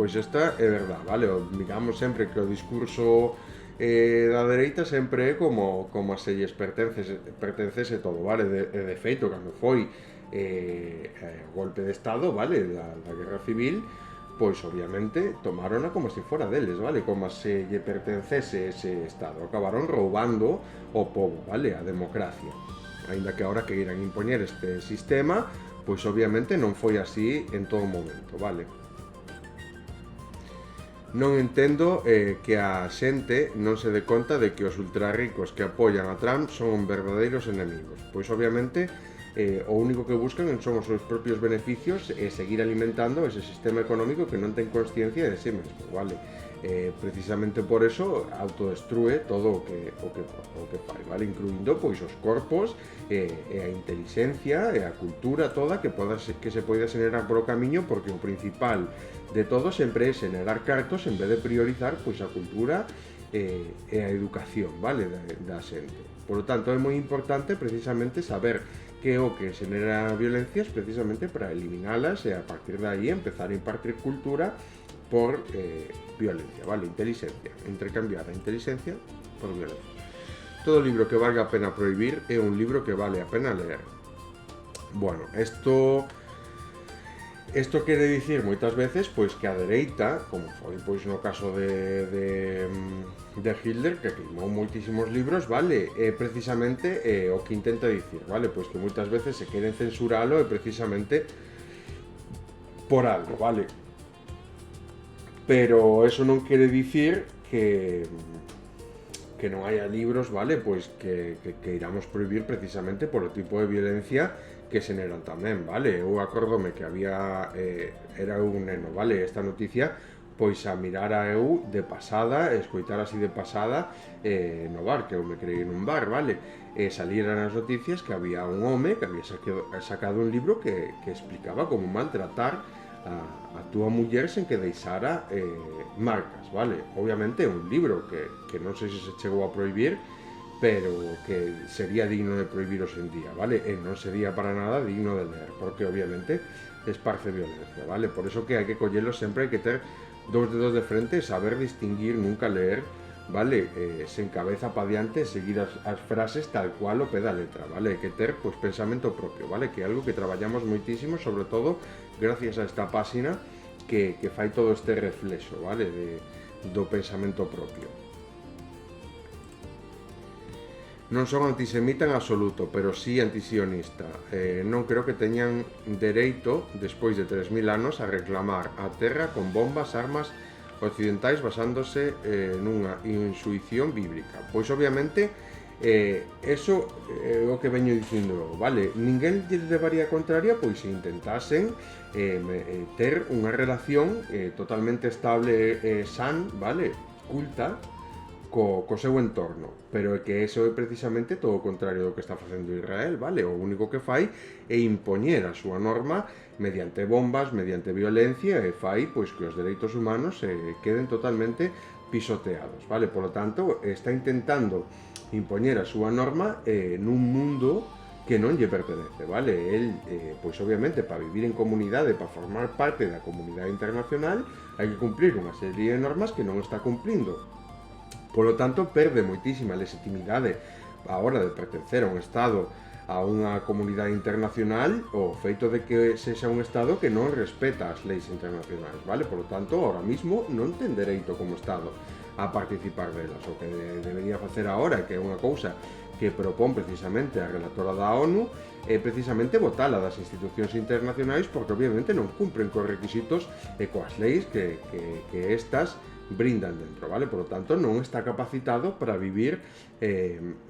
pois esta é verdade, vale? Digamos sempre que o discurso da dereita sempre é como a se lles pertencese todo, vale? De feito, cando foi o golpe de estado, vale? Da guerra civil, pois obviamente tomarona como se fora deles, vale? Como se lle pertencese ese estado. Acabaron roubando o povo, vale? A democracia. Ainda que ahora queiran impoñer este sistema, pois obviamente non foi así en todo momento, vale? Non entendo que a xente non se dé conta de que os ultrarricos que apoian a Trump son verdadeiros enemigos. Pois obviamente o único que buscan son os seus propios beneficios e seguir alimentando ese sistema económico que non ten consciencia de sí mesmo, vale? Precisamente por eso autodestrúe todo o que fai, vale? Incluindo pois os corpos e a inteligencia e a cultura toda que se poida xenerar polo camiño, porque o principal de todo sempre é xenerar cartos en vez de priorizar pois a cultura e a educación, vale, da xente. Por lo tanto, é moi importante precisamente saber que o que xenera violencias precisamente para eliminalas e a partir de aí empezar a impartir cultura por violencia, vale, inteligencia, intercambiar a inteligencia por violencia. Todo libro que valga a pena prohibir é un libro que vale a pena leer. Bueno, Esto quere dicir moitas veces pois que a dereita, como foi pois no caso de Hitler, que queimou moitísimos libros, vale, é precisamente o que intenta dicir, vale, pois que moitas veces se queren censuralo é precisamente por algo, vale. Pero eso non quere dicir que non haya libros, vale, pois que iramos prohibir precisamente por o tipo de violencia que xeneran tamén, vale? Eu acórdome que había era un neno, vale? Esta noticia pois a mirar a eu de pasada, escoitar así de pasada no bar, que eu me creí nun bar, vale? Salieran as noticias que había un home que había sacado un libro que explicaba como maltratar a túa muller sen que deixara marcas, vale? Obviamente é un libro que non sei se chegou a prohibir, pero que sería digno de prohibir hoxe en día, vale? E non sería para nada digno de leer, porque obviamente esparce violencia, vale? Por eso que hai que collelo sempre, hai que ter dous dedos de frente, saber distinguir, nunca leer, vale? Sen cabeza pa diante, seguir as frases tal cual o pé da letra, vale? Hai que ter, pois, pensamento propio, vale? Que é algo que traballamos moitísimo, sobre todo gracias a esta páxina que fai todo este reflexo, vale? Do pensamento propio. Non son antisemita en absoluto, pero sí antisionista. Non creo que teñan dereito, despois de 3000 anos, a reclamar a terra con bombas, armas occidentais basándose nunha insuición bíblica. Pois obviamente, eso é o que veño dicindo, vale? Ninguén lle levaría a contraria, pois se intentasen ter unha relación totalmente estable e san, vale? Culta, co seu entorno, pero é que eso é precisamente todo o contrario do que está facendo Israel, vale? O único que fai é impoñer a súa norma mediante bombas, mediante violencia, e fai pois que os dereitos humanos queden totalmente pisoteados, vale? Por lo tanto, está intentando impoñer a súa norma nun mundo que non lle pertenece, vale? El, pois obviamente, para vivir en comunidade, para formar parte da comunidade internacional, hai que cumplir unha serie de normas que non está cumplindo. Polo tanto, perde moitísima legitimidade a hora de pertencer a un Estado, a unha comunidade internacional, o feito de que sexa un Estado que non respeta as leis internacionais, vale? Polo tanto, ahora mismo non ten dereito como Estado a participar delas. O que debería facer agora, que é unha cousa que propón precisamente a relatora da ONU, é precisamente botala das institucións internacionais, porque obviamente non cumpren cos requisitos e coas leis que estas brindan dentro, vale? Por lo tanto, non está capacitado para vivir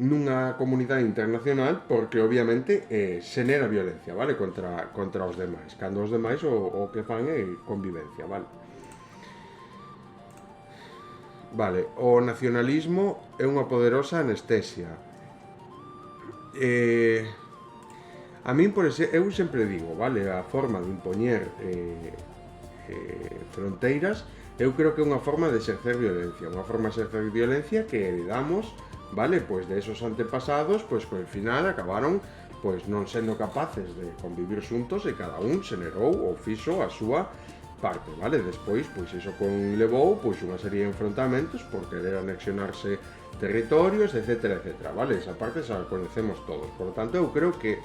nunha comunidade internacional, porque obviamente xenera violencia, vale? Contra os demais, cando os demais o que fan é convivencia, vale? Vale, o nacionalismo é unha poderosa anestesia. A min, eu sempre digo, vale? A forma de impoñer fronteiras, eu creo que é unha forma de exercer violencia, que heredamos, vale, pois de esos antepasados, pois que ao final acabaron pois non sendo capaces de convivir xuntos e cada un xenerou ou fixo a súa parte, vale? Despois, pois iso conlevou pois unha serie de enfrontamentos por querer anexionarse territorios, etcétera, etcétera, vale? Esa parte xa a coñecemos todos. Por lo tanto, eu creo que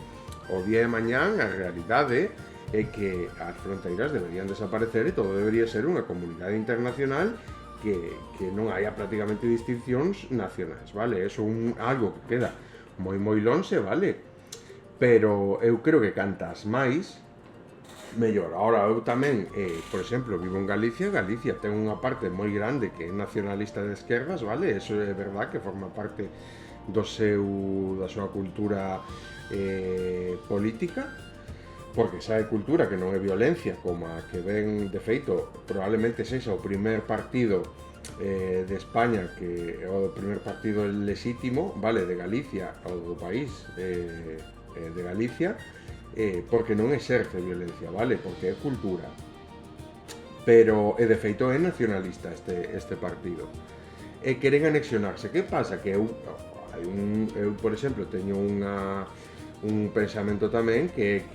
o día de mañán a realidade é que as fronteiras deberían desaparecer e todo debería ser unha comunidade internacional que non haya prácticamente distincións nacionais, vale? Eso é algo que queda moi lonxe, vale? Pero eu creo que cantas máis mellor. Ahora, eu tamén, por exemplo, vivo en Galicia. Galicia ten unha parte moi grande que é nacionalista de esquerdas, vale? Eso é verdad que forma parte da súa cultura política, porque esa é cultura que non é violencia, como a que ven, de feito, probablemente sexa o primer partido de España, que é o primer partido legítimo, vale, de Galicia, ou do país de Galicia, porque non exerce violencia, vale? Porque é cultura. Pero, de feito, é nacionalista este partido. E queren anexionarse. Que pasa? Que eu, por exemplo, teño un pensamento tamén que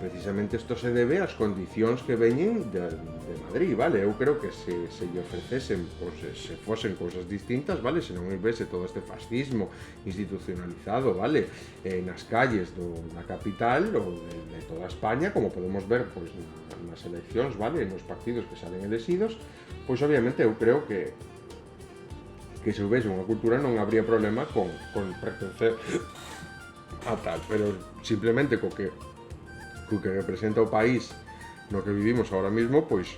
precisamente isto se debe ás condicións que veñen de Madrid, vale? Eu creo que se lle ofrecesen, se fosen cousas distintas, vale? Se non houvese todo este fascismo institucionalizado, vale? Nas calles da capital ou de toda España, como podemos ver pois nas eleccións, vale? Nos partidos que salen elexidos, pois obviamente eu creo que se houvese unha cultura non habría problema con pertencer a tal, pero simplemente co que representa o país no que vivimos ahora mismo, pois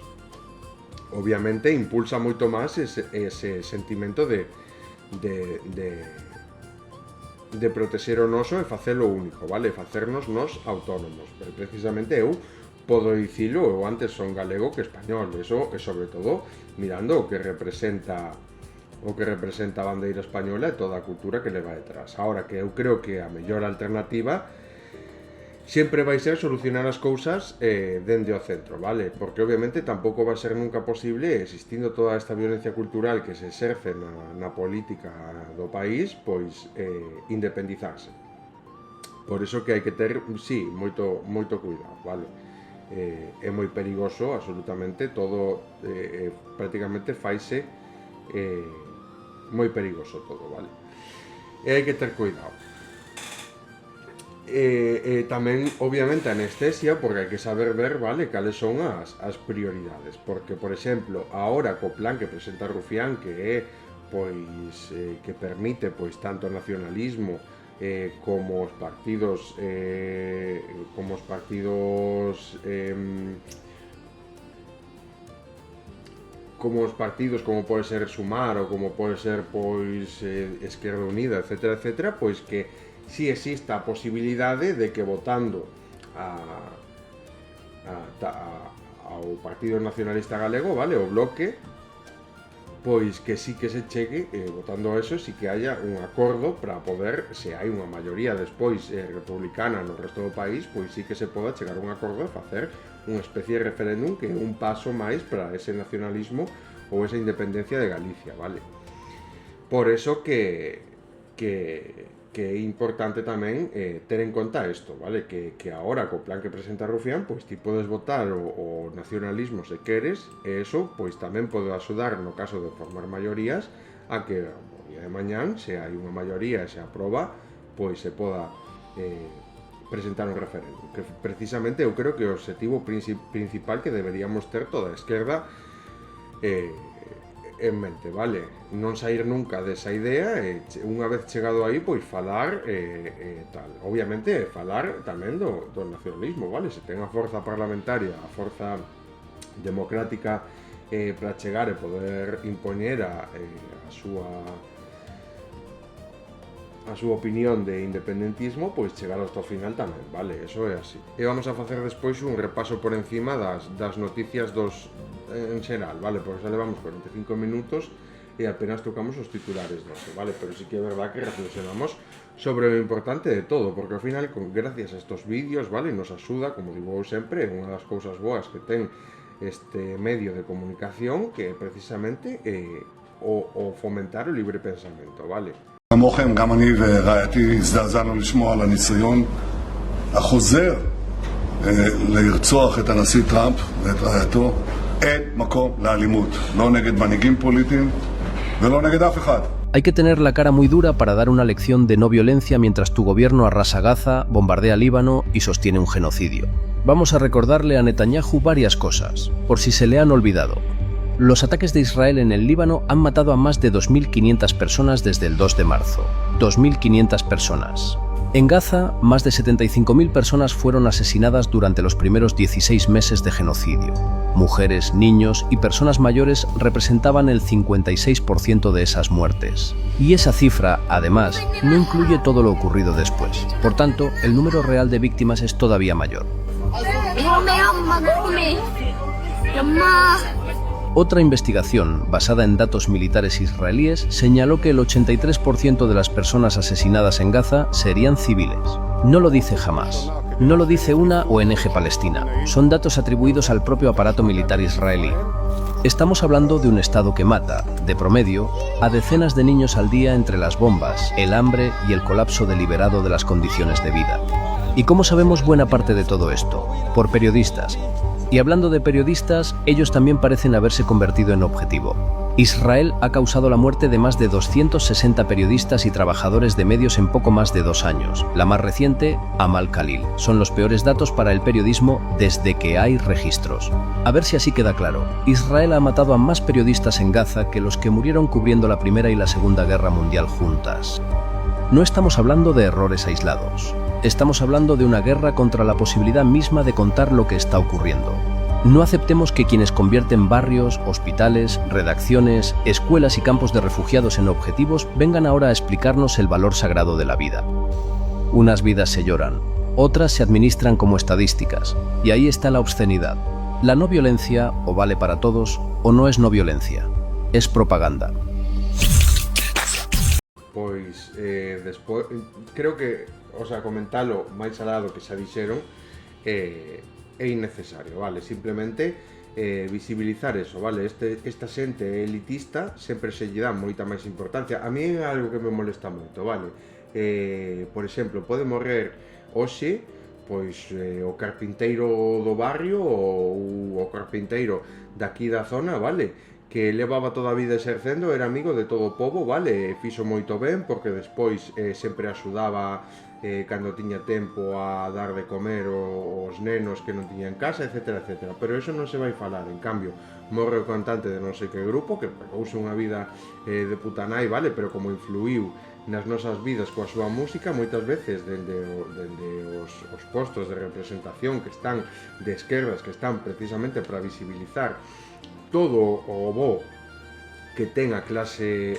obviamente impulsa moito máis ese sentimento de protexer o noso e facelo único, vale? Facernos nos autónomos. Pero precisamente eu podo dicilo, eu antes son galego que español, eso e sobre todo mirando o que representa a bandeira española e toda a cultura que leva detrás. Ahora, que eu creo que a mellor alternativa sempre vai ser solucionar as cousas dende o centro, vale? Porque obviamente tampouco vai ser nunca posible, existindo toda esta violencia cultural que se exerce na política do país, pois independizarse. Por iso que hai que ter, sí, moito cuidado, vale? É moi perigoso, absolutamente, todo prácticamente faise moi perigoso todo, vale? E hai que ter cuidado. Tamén, obviamente, anestesia, porque hai que saber ver, vale, cales son as prioridades. Porque, por exemplo, ahora co plan que presenta Rufián, que é, pois, que permite, pois, tanto o nacionalismo como os partidos como pode ser Sumar ou como pode ser pois Esquerda Unida, etcétera, etcétera, pois que si exista a posibilidade de que votando ao Partido Nacionalista Galego, vale, o Bloque, pois que sí que se chegue, votando a eso, sí que haya un acordo para poder, se hai unha maioría despois republicana no resto do país, pois sí que se poda chegar a un acordo e facer unha especie de referéndum que é un paso máis para ese nacionalismo ou esa independencia de Galicia, vale? Por eso que é importante tamén ter en conta isto, vale? Que agora co plan que presenta Rufián, pois ti podes votar o nacionalismo se queres, e eso pois tamén pode axudar no caso de formar maiorías a que o día de mañán, se hai unha maioría e se aproba, pois se poda presentar un referéndum, que precisamente eu creo que o objetivo principal que deberíamos ter toda a esquerda en mente, vale? Non sair nunca desa idea e unha vez chegado aí, pois falar tal. Obviamente, falar tamén do nacionalismo, vale? Se ten a forza parlamentaria, a forza democrática para chegar e poder impoñer a súa opinión de independentismo, pois chegar hasta o final tamén, vale? Eso é así. E vamos a facer despois un repaso por encima das noticias en xeral, vale? Porque xa levamos 45 minutos e apenas tocamos os titulares doce, vale? Pero sí que é verdad que reflexionamos sobre o importante de todo, porque ao final, gracias a estos vídeos, vale? Nos axuda, como digo eu sempre, é unha das cousas boas que ten este medio de comunicación, que é precisamente o fomentar o libre pensamento, vale? כמוכם, גם אני ורעייתי הזדעזענו לשמוע על הניסיון החוזר לרצוח את הנשיא טראמפ ואת רעייתו. אין מקום לאלימות, לא נגד מנהיגים פוליטיים ולא נגד אף אחד. Hay que tener la cara muy dura para dar una lección de no violencia mientras tu gobierno arrasa Gaza, bombardea Líbano y sostiene un genocidio. Vamos a recordarle a Netanyahu varias cosas, por si se le han olvidado. Los ataques de Israel en el Líbano han matado a más de 2.500 personas desde el 2 de marzo. 2.500 personas. En Gaza, más de 75.000 personas fueron asesinadas durante los primeros 16 meses de genocidio. Mujeres, niños y personas mayores representaban el 56% de esas muertes. Y esa cifra, además, no incluye todo lo ocurrido después. Por tanto, el número real de víctimas es todavía mayor. Otra investigación, basada en datos militares israelíes, señaló que el 83% de las personas asesinadas en Gaza serían civiles. No lo dice Hamas, no lo dice una ONG palestina, son datos atribuidos al propio aparato militar israelí. Estamos hablando de un Estado que mata, de promedio, a decenas de niños al día entre las bombas, el hambre y el colapso deliberado de las condiciones de vida. ¿Y cómo sabemos buena parte de todo esto? Por periodistas. Y hablando de periodistas, ellos también parecen haberse convertido en objetivo. Israel ha causado la muerte de más de 260 periodistas y trabajadores de medios en poco más de 2 años. La más reciente, Amal Khalil. Son los peores datos para el periodismo desde que hay registros. A ver si así queda claro. Israel ha matado a más periodistas en Gaza que los que murieron cubriendo la Primera y la Segunda Guerra Mundial juntas. No estamos hablando de errores aislados. Estamos hablando de una guerra contra la posibilidad misma de contar lo que está ocurriendo. No aceptemos que quienes convierten barrios, hospitales, redacciones, escuelas y campos de refugiados en objetivos vengan ahora a explicarnos el valor sagrado de la vida. Unas vidas se lloran, otras se administran como estadísticas, y ahí está la obscenidad. La no violencia o vale para todos o no es no violencia, es propaganda. Pois, despois, creo que, o sea, comentalo máis alado que xa dixeron, é innecesario, vale? Simplemente visibilizar eso, vale? Esta xente elitista sempre se lle dá moita máis importancia. A mí é algo que me molesta moito, vale? Por exemplo, pode morrer hoxe, pois, o carpinteiro do barrio ou o carpinteiro daqui da zona, vale? Que levaba toda a vida exercendo, era amigo de todo o pobo, vale? Fixo moito ben, porque despois sempre axudaba cando tiña tempo a dar de comer aos nenos que non tiñan casa, etc, etc. Pero eso non se vai falar, en cambio, morre o cantante de non sei que grupo, que pegouse unha vida de putanai, vale? Pero como influiu nas nosas vidas coa súa música, moitas veces dende os postos de representación que están de esquerdas, que están precisamente para visibilizar todo o bo que ten a clase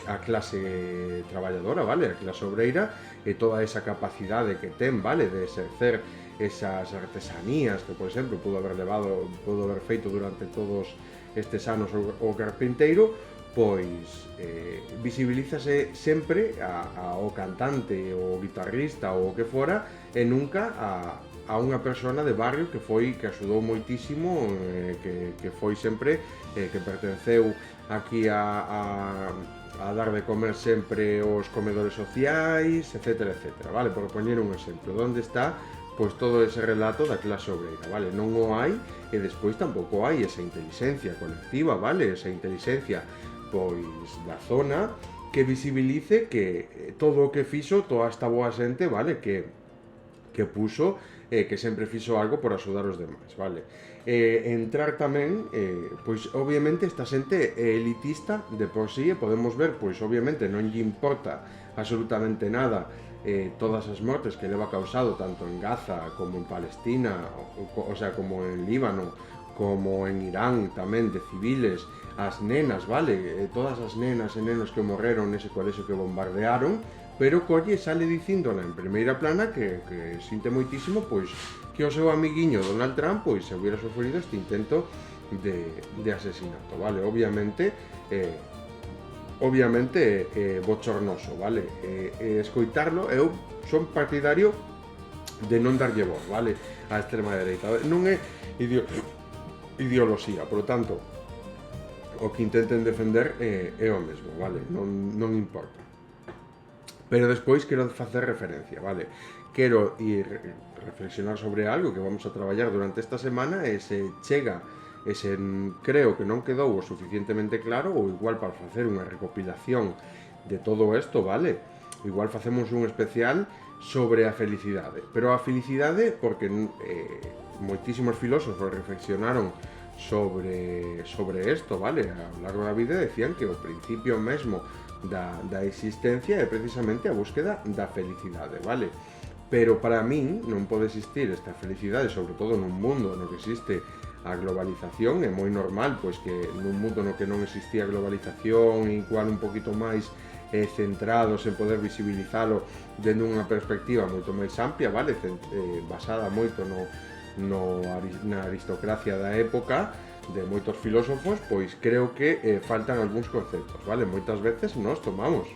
traballadora, vale? A clase obreira e toda esa capacidade que ten, vale? De exercer esas artesanías que, por exemplo, pudo haber feito durante todos estes anos o carpinteiro, pois visibilízase sempre ao cantante, o guitarrista ou o que fora e nunca a unha persona de barrio que axudou moitísimo, que foi sempre, que pertenceu aquí a dar de comer sempre os comedores sociais, etc, etc, vale? Por poñer un exemplo, onde está pois todo ese relato da clase obreira, vale? Non o hai e despois tampouco hai esa inteligencia colectiva, vale? Esa inteligencia pois da zona que visibilice que todo o que fixo toda esta boa xente, vale? Que puxo, que sempre fixo algo por axudar os demais, vale? Entrar tamén, pois obviamente esta xente é elitista de por sí, e podemos ver, pois obviamente non lle importa absolutamente nada todas as mortes que leva causado tanto en Gaza como en Palestina, o sea, como en Líbano, como en Irán tamén, de civiles, as nenas, vale? Todas as nenas e nenos que morreron nese colexio que bombardearon, pero colle sale dicíndola en primeira plana que sinte moitísimo pois que o seu amiguiño Donald Trump pois se hubiera sufrido este intento de asesinato, vale? Obviamente bochornoso, vale? Escoitarlo, eu son partidario de non darlle voz, vale? A extrema dereita, non é ideoloxía, por lo tanto o que intenten defender é o mesmo, vale? Non importa. Pero despois quero facer referencia, vale? quero ir reflexionar sobre algo que vamos a traballar durante esta semana e se chega e se creo que non quedou o suficientemente claro, ou igual para facer unha recopilación de todo isto, vale? Igual facemos un especial sobre a felicidade, pero a felicidade porque moitísimos filósofos reflexionaron sobre isto, vale? A lo largo da vida decían que o principio mesmo da existencia é precisamente a búsqueda da felicidade, vale? Pero para min non pode existir esta felicidade, sobre todo nun mundo no que existe a globalización. É moi normal pois que nun mundo no que non existía a globalización, igual un poquito máis centrados en poder visibilizalo dende unha perspectiva moito máis amplia, vale? Basada moito na aristocracia da época de moitos filósofos, pois creo que faltan algúns conceptos, vale? Moitas veces nos tomamos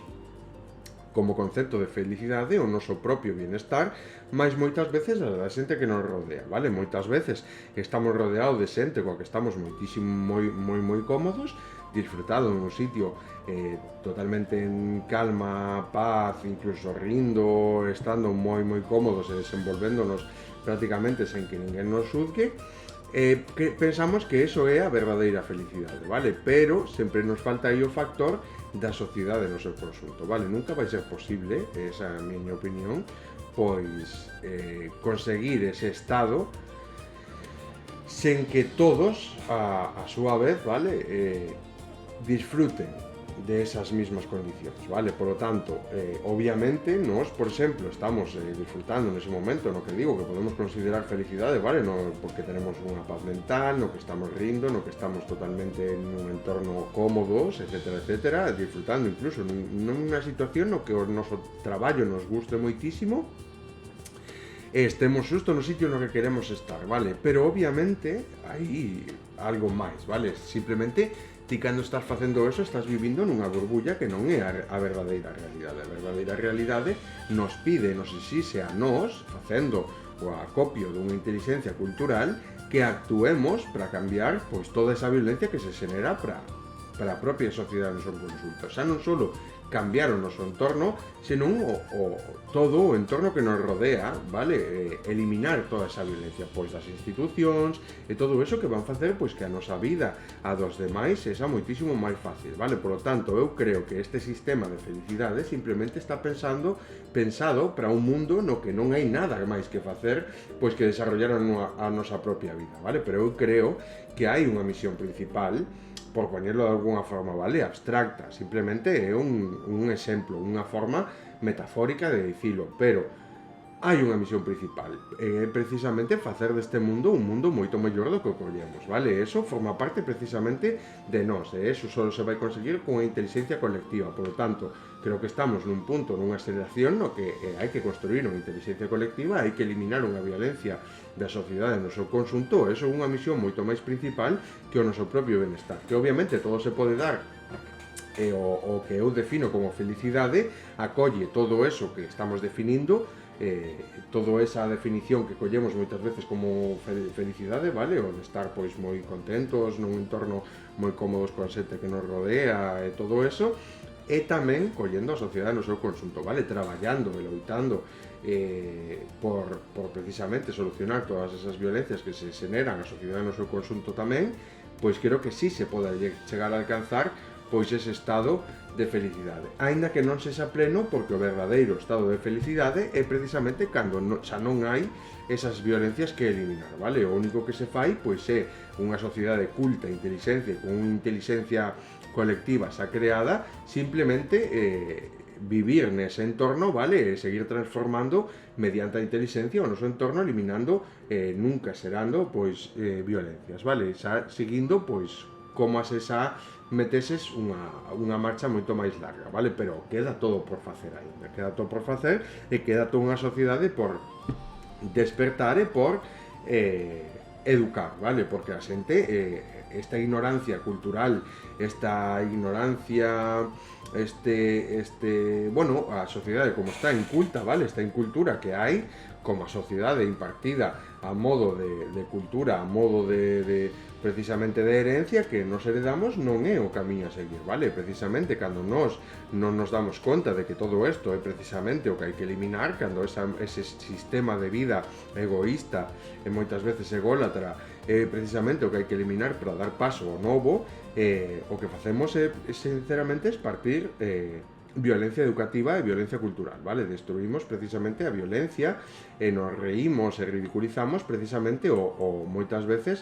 como concepto de felicidade o noso propio bienestar, mas moitas veces a da xente que nos rodea, vale? Moitas veces estamos rodeados de xente coa que estamos moitísimo moi cómodos, disfrutado nun sitio totalmente en calma, paz, incluso rindo, estando moi cómodos e desenvolvéndonos prácticamente sen que ninguén nos xuzgue, que pensamos que eso é a verdadeira felicidade, vale? Pero sempre nos falta aí o factor da sociedade no seu conxunto, vale? Nunca vai ser posible, esa é a miña opinión, pois conseguir ese estado sen que todos a súa vez, vale, disfruten de esas mismas condicións, vale? Por lo tanto, obviamente, nós, por exemplo, estamos disfrutando nese momento, no que digo, que podemos considerar felicidade, vale? No, porque tenemos unha paz mental, no que estamos rindo, no que estamos totalmente nun entorno cómodos, etcétera, disfrutando incluso nunha situación no que o noso traballo nos guste moitísimo, estemos xusto no sitio no que queremos estar, vale? Pero obviamente hai algo máis, vale? Simplemente ti cando estás facendo eso estás vivindo nunha burbulla que non é a verdadeira realidade. A verdadeira realidade nos pide, nos exixe a nós, facendo o acopio dunha inteligencia cultural, que actuemos para cambiar pois toda esa violencia que se xenera para a propia sociedade no seu conxunto. Xa non só cambiar o noso entorno, senón todo o entorno que nos rodea, vale? Eliminar toda esa violencia pois das institucións e todo eso que van facer pois que a nosa vida a dos demais sexa moitísimo máis fácil, vale? Por lo tanto, eu creo que este sistema de felicidade simplemente está pensado para un mundo no que non hai nada máis que facer pois que desarrollar a nosa propia vida, vale? Pero eu creo que hai unha misión principal, por poñerlo de alguna forma, vale, abstracta, simplemente é un exemplo, unha forma metafórica de dicilo, pero hai unha misión principal, é precisamente facer deste mundo un mundo moito mellor do que o collemos, vale? Eso forma parte precisamente de nós, e eso só se vai conseguir con a inteligencia colectiva, por lo tanto, creo que estamos nun punto, nunha aceleración no que hai que construir unha inteligencia colectiva, hai que eliminar unha violencia da sociedade no seu conxunto, eso é unha misión moito máis principal que o noso propio benestar, que obviamente todo se pode dar e o que eu defino como felicidade acolle todo eso que estamos definindo, toda esa definición que collemos moitas veces como felicidade, vale? O de estar pois moi contentos nun entorno moi cómodos coa xente que nos rodea e todo eso, e tamén collendo a sociedade no seu conxunto, vale? Traballando e loitando por precisamente solucionar todas esas violencias que se xeneran a sociedade no seu conxunto tamén, pois creo que sí se pode chegar a alcanzar pois ese estado de felicidade. Aínda que non sexa pleno, porque o verdadeiro estado de felicidade é precisamente cando xa non hai esas violencias que eliminar, vale? O único que se fai pois é unha sociedade culta, inteligente, con unha inteligencia colectiva xa creada, simplemente vivir nese entorno, vale? E seguir transformando mediante a inteligencia o noso entorno, eliminando nunca xerando pois violencias, vale? Xa seguindo pois como se xa meteses unha marcha moito máis larga, vale? Pero queda todo por facer ainda, queda todo por facer e queda toda unha sociedade por despertar e por educar, vale? Porque a xente esta ignorancia cultural, esta ignorancia, bueno, a sociedade como está inculta, vale, esta incultura que hai como a sociedade impartida a modo de cultura, a modo precisamente de herencia que nos heredamos, non é o camiño a seguir, vale? Precisamente cando nós non nos damos conta de que todo isto é precisamente o que hai que eliminar, cando ese sistema de vida egoísta e moitas veces ególatra é precisamente o que hai que eliminar para dar paso ao novo, o que facemos é sinceramente espartir violencia educativa e violencia cultural, vale? Destruímos precisamente a violencia e nos reímos e ridiculizamos precisamente o moitas veces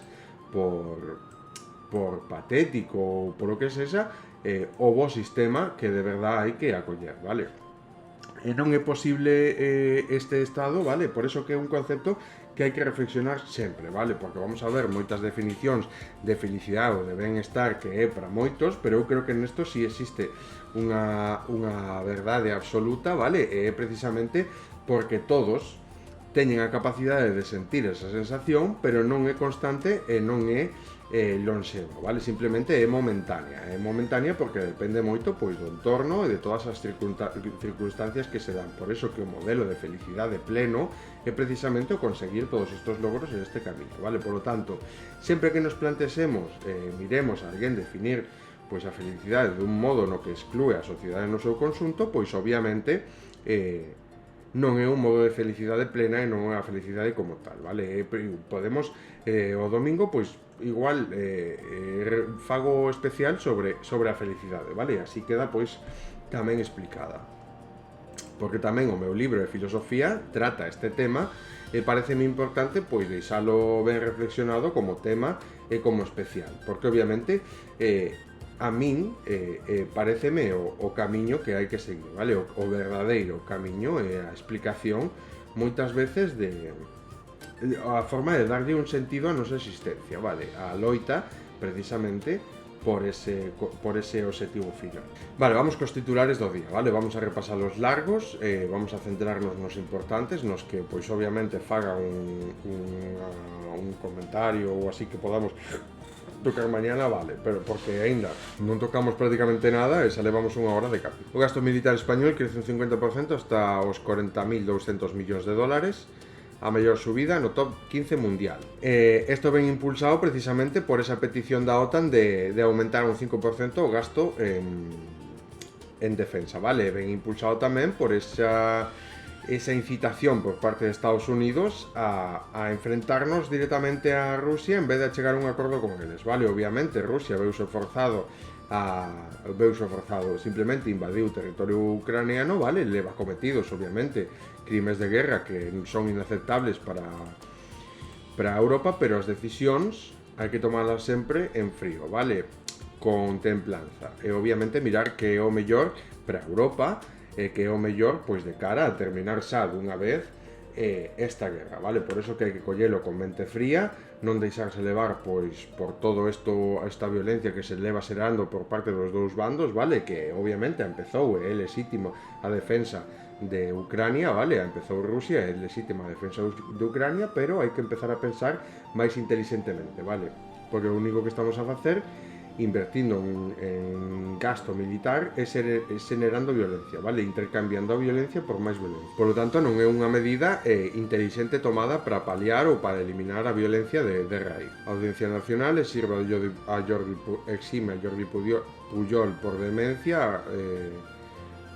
por patético ou por o que sexa o bo sistema que de verdade hai que acoller, vale? E non é posible este estado, vale? Por eso que é un concepto que hai que reflexionar sempre, vale? Porque vamos a ver moitas definicións de felicidade ou de benestar que é para moitos, pero eu creo que nesto sí existe unha verdade absoluta, vale? E é precisamente porque todos teñen a capacidade de sentir esa sensación, pero non é constante e non é lonxeva, vale? Simplemente é momentánea porque depende moito pois do entorno e de todas as circunstancias que se dan. Por eso que o modelo de felicidade pleno é precisamente o conseguir todos estos logros en este camino, vale? Por lo tanto, sempre que nos plantexemos, miremos a alguén definir pois a felicidade dun modo no que exclúe a sociedade no seu conxunto, pois obviamente non é un modo de felicidade plena e non é a felicidade como tal, vale? Podemos, o domingo, pois, igual, fago especial sobre a felicidade, vale? Así queda, pois, tamén explicada. Porque tamén o meu libro de filosofía trata este tema e pareceme importante, pois, deixalo ben reflexionado como tema e como especial. Porque, obviamente, a min pareceme o camiño que hai que seguir, vale? O verdadeiro camiño e a explicación moitas veces a forma de darlle un sentido a nosa existencia, vale? A loita precisamente por ese objetivo final. Vale, vamos cos titulares do día, vale? Vamos a repasar os largos, vamos a centrarnos nos importantes, nos que, pois, obviamente, faga un comentario ou así que podamos tocar mañana, vale, pero porque aínda non tocamos prácticamente nada e xa levamos unha hora de capítulo. O gasto militar español crece un 50% hasta os 40.200 millóns de dólares, a mellor subida no top 15 mundial. Isto ven impulsado precisamente por esa petición da OTAN de aumentar un 5% o gasto en defensa, vale? Ven impulsado tamén por esa incitación por parte de Estados Unidos a enfrentarnos directamente a Rusia en vez de chegar a un acordo con eles, vale? Obviamente Rusia veuse forzado, simplemente invadiu o territorio ucraniano, vale? Leva cometidos, obviamente, crimes de guerra que son inaceptables para Europa, pero as decisións hai que tomarlas sempre en frío, vale? Con templanza e obviamente mirar que é o mellor para Europa e que é o mellor pois de cara a terminar xa dunha vez esta guerra, vale? Por eso que hai que collelo con mente fría, non deixarse levar pois por todo esta violencia que se leva xerando por parte dos dous bandos, vale? Que obviamente empezou e é legítimo a defensa de Ucrania, vale? Empezou Rusia, é legítima a defensa de Ucrania, pero hai que empezar a pensar máis inteligentemente, vale? Porque o único que estamos a facer invertindo en gasto militar e xenerando violencia, vale? Intercambiando a violencia por máis violencia. Por lo tanto, non é unha medida intelixente tomada para paliar ou para eliminar a violencia de raíz. A Audiencia Nacional exime a Jordi Pujol por demencia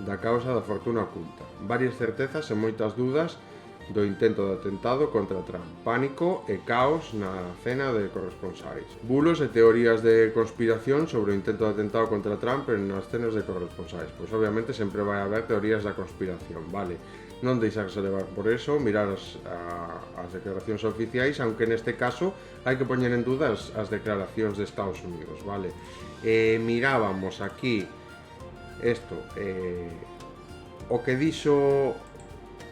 da causa da fortuna oculta. Varias certezas e moitas dudas do intento de atentado contra Trump. Pánico e caos na cena de corresponsais. Bulos e teorías de conspiración sobre o intento de atentado contra Trump nas cenas de corresponsais. Pois obviamente sempre vai haber teorías da conspiración, vale? Non deixarse levar por eso, mirar as declaracións oficiais, aunque neste caso hai que poñer en duda as declaracións de Estados Unidos, vale? Mirábamos aquí isto, o que dixo